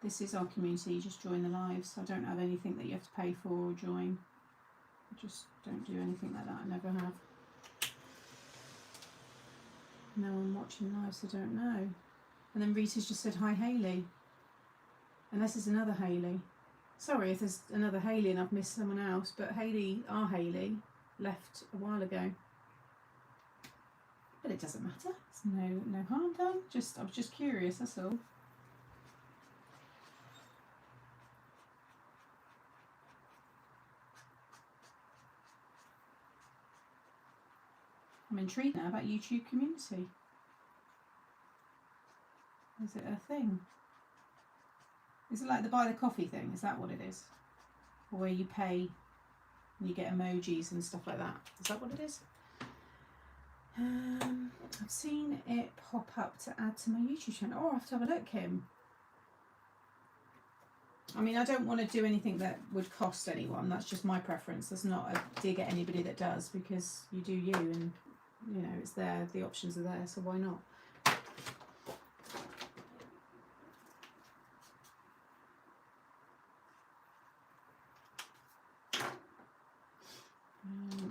Speaker 1: This is our community. You just join the lives. I don't have anything that you have to pay for or join. I just don't do anything like that. I never have. No one watching lives, I don't know. And then Rita's just said, hi Hayley. Unless it's another Hayley. Sorry if there's another Hayley and I've missed someone else, but Hayley, our Hayley, left a while ago. But it doesn't matter. There's no harm done. I was just curious, that's all. I'm intrigued now about YouTube community. Is it a thing? Is it like the buy the coffee thing? Is that what it is? Or where you pay and you get emojis and stuff like that? Is that what it is? I've seen it pop up to add to my YouTube channel. Oh, I have to have a look, Kim. I mean, I don't want to do anything that would cost anyone. That's just my preference. That's not a dig at anybody that does, because you do you, and you know, it's there, the options are there, so why not?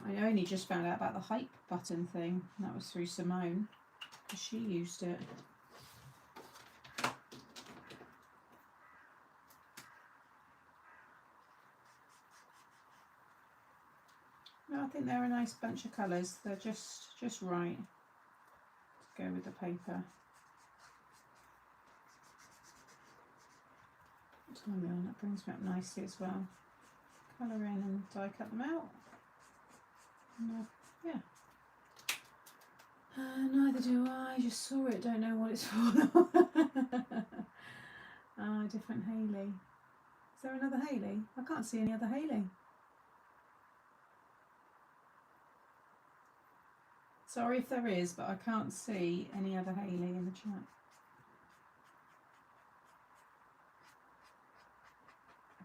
Speaker 1: I only just found out about the hype button thing. That was through Simone, because she used it. No, I think they're a nice bunch of colours. They're just right to go with the paper. What time are we on? That brings me up nicely as well. Colour in and die cut them out. No, yeah. Neither do I. Just saw it. Don't know what it's for. Different Hayley. Is there another Hayley? I can't see any other Hayley. Sorry if there is, but I can't see any other Hayley in the chat.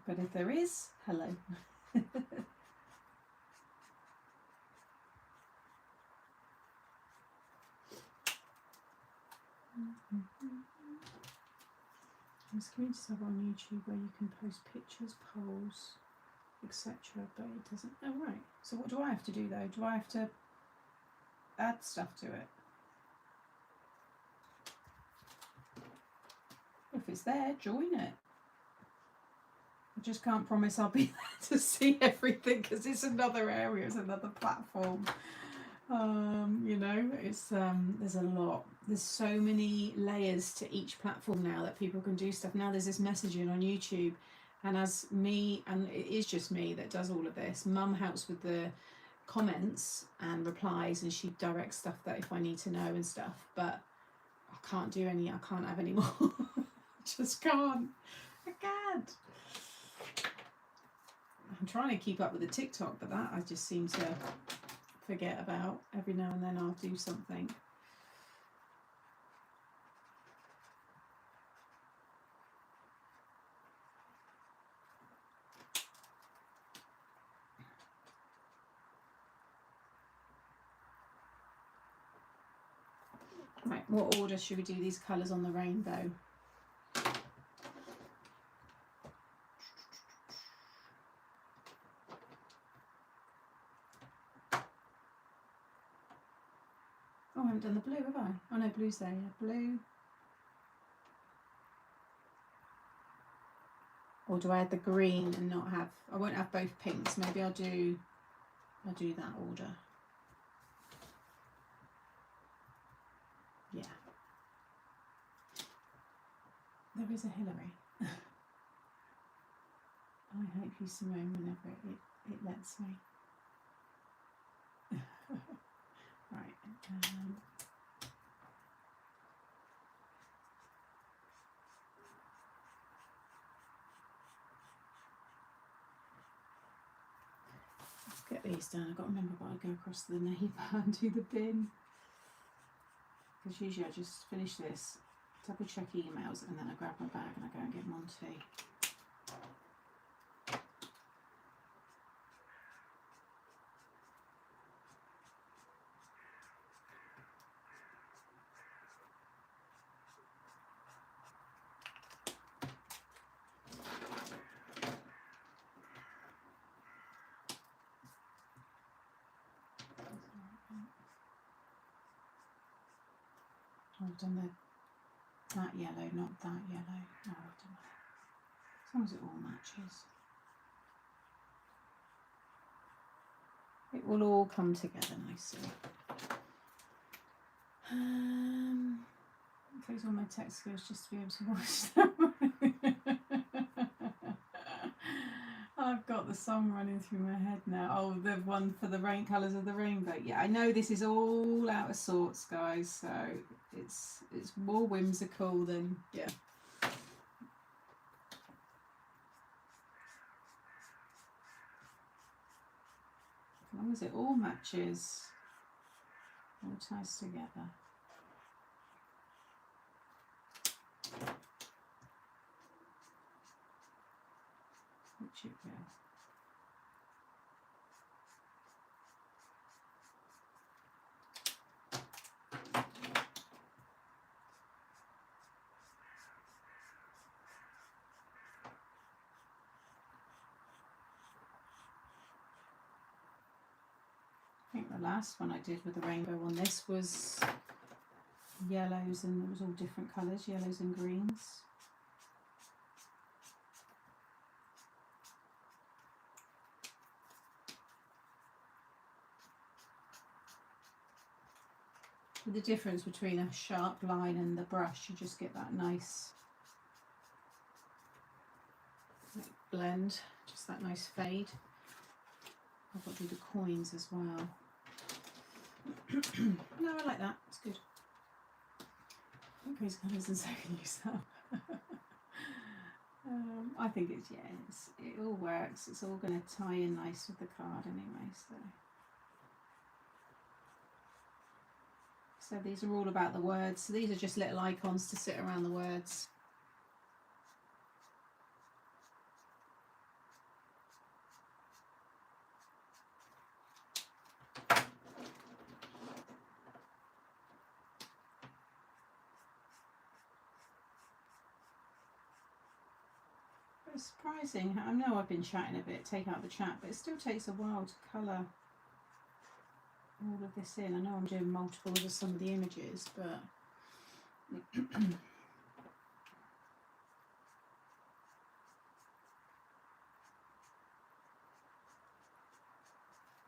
Speaker 1: But if there is, hello. There's community stuff on YouTube where you can post pictures, polls, etc. But it doesn't. Oh, right. So what do I have to do though? Do I have to add stuff to it? If it's there, join it. I just can't promise I'll be there to see everything, because it's another area, it's another platform. You know, it's there's a lot. There's so many layers to each platform now that people can do stuff. Now there's this messaging on YouTube, and as me, and it is just me that does all of this. Mum helps with the comments and replies, and she directs stuff that if I need to know and stuff, but I can't do any, I can't have any more. Just can't. I can't. I'm trying to keep up with the TikTok, but that I just seem to forget about. Every now and then I'll do something. Right, what order should we do these colours on the rainbow? Oh, I haven't done the blue, have I? Oh no, blue's there, yeah. Blue. Or do I add the green and not have, I won't have both pinks. Maybe I'll do that order. Yeah. There is a Hillary. I hope you, Simone, whenever it lets me. Right. Get these done. I've got to remember what I go across to the neighbour and do the bin. Because usually I just finish this, double check emails, and then I grab my bag and I go and get Monty. I've done that yellow, not that yellow. No, I don't know. As long as it all matches. It will all come together nicely. Close all my text skills just to be able to watch them. I've got the song running through my head now. Oh, the one for the rain colours of the rainbow. Yeah, I know this is all out of sorts, guys. So it's more whimsical than yeah. As long as it all matches, all ties together. Which it will. I think the last one I did with the rainbow on this was yellows, and it was all different colours, yellows and greens. With the difference between a sharp line and the brush, you just get that nice blend, just that nice fade. I've got to do the coins as well. No, I like that, it's good. Increase colours and so can use that. I think it all works. It's all going to tie in nice with the card anyway. So these are all about the words. So these are just little icons to sit around the words. It's surprising. I know I've been chatting a bit, take out the chat, but it still takes a while to colour all of this in. I know I'm doing multiples of some of the images, but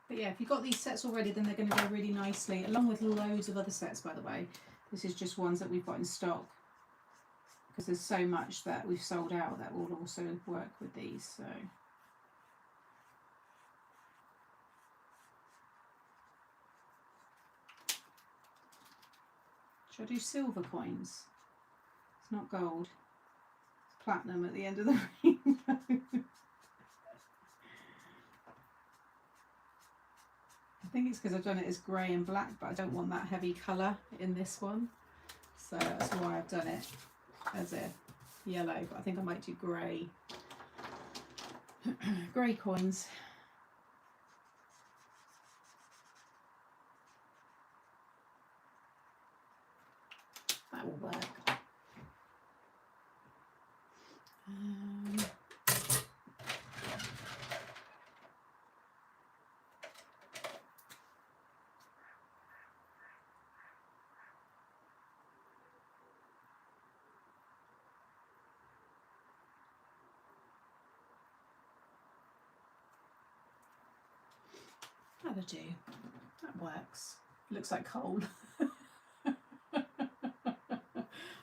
Speaker 1: but yeah, if you've got these sets already, then they're going to go really nicely, along with loads of other sets, by the way. This is just ones that we've got in stock, because there's so much that we've sold out that will also work with these. So should I do silver coins? It's not gold, it's platinum at the end of the rainbow. I think it's because I've done it as grey and black, but I don't want that heavy colour in this one, so that's why I've done it as a yellow, but I think I might do grey. Grey coins. That'll do. That works. Looks like coal.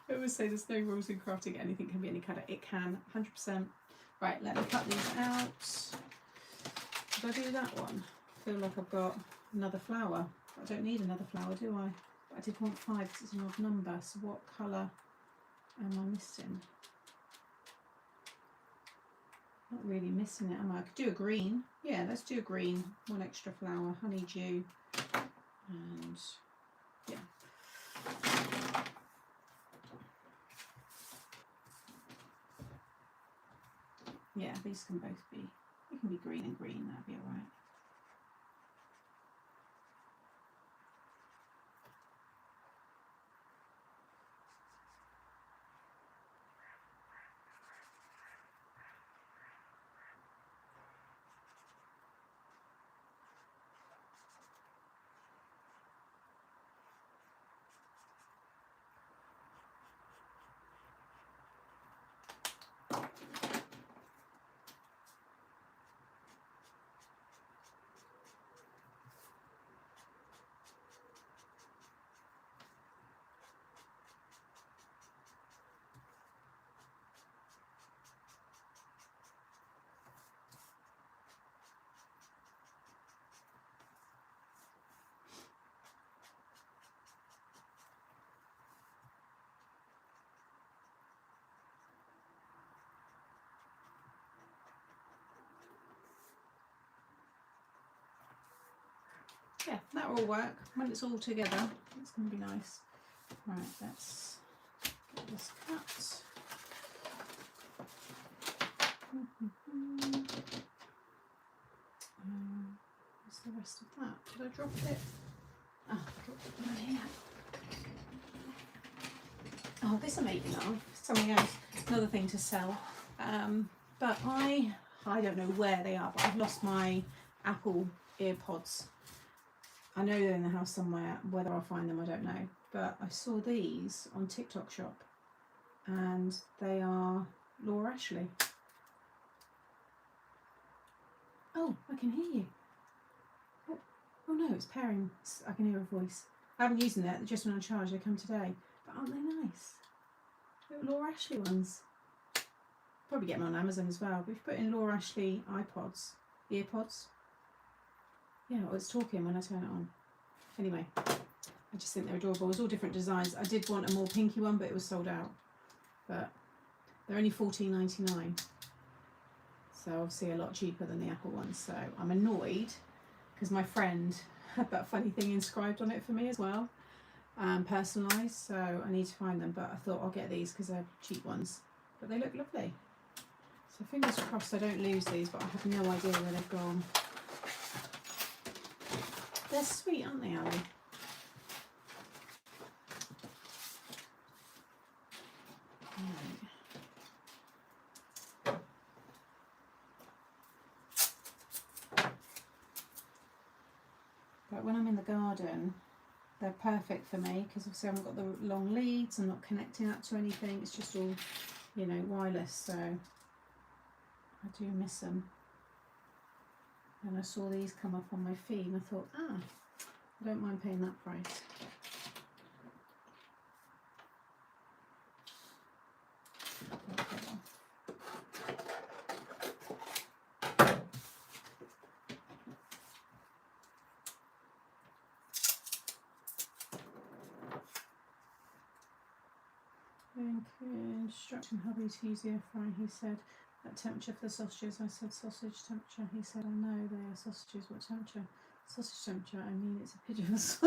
Speaker 1: I always say there's no rules in crafting. Anything can be any colour. It can, 100%. Right, let me cut these out. Did I do that one? I feel like I've got another flower. I don't need another flower, do I? But I did want 5 because it's an odd number. So what colour am I missing? Not really missing it, am I? I could do a green. Yeah, let's do a green. 1 extra flower, honeydew, and yeah. Yeah, these can both be, they can be green and green, that'd be alright. Yeah, that will work. When it's all together, it's going to be nice. Right, let's get this cut. What's the rest of that? Did I drop it? Oh, I dropped it down here. Oh, this I'm making of something else, another thing to sell. But I don't know where they are, but I've lost my Apple EarPods. I know they're in the house somewhere. Whether I'll find them, I don't know. But I saw these on TikTok Shop, and they are Laura Ashley. Oh, I can hear you. Oh no, it's pairing. I can hear a voice. I haven't used them yet. They're just on charge. They come today. But aren't they nice? They're Laura Ashley ones. Probably get them on Amazon as well. We've put in Laura Ashley EarPods. Yeah, well, it's talking when I turn it on. Anyway, I just think they're adorable. It's all different designs. I did want a more pinky one, but it was sold out. But they're only $14.99. So obviously a lot cheaper than the Apple ones. So I'm annoyed because my friend had that funny thing inscribed on it for me as well, personalised. So I need to find them, but I thought I'll get these because they're cheap ones. But they look lovely. So fingers crossed I don't lose these, but I have no idea where they've gone. They're sweet, aren't they, Ali? But when I'm in the garden, they're perfect for me because obviously I haven't got the long leads. I'm not connecting up to anything. It's just all, you know, wireless. So I do miss them. And I saw these come up on my feed and I thought, I don't mind paying that price. Instruction hubby to use the air fryer, he said. At temperature for the sausages, I said sausage temperature. He said, I know they are sausages. What temperature? Sausage temperature, I mean it's a pigeon's.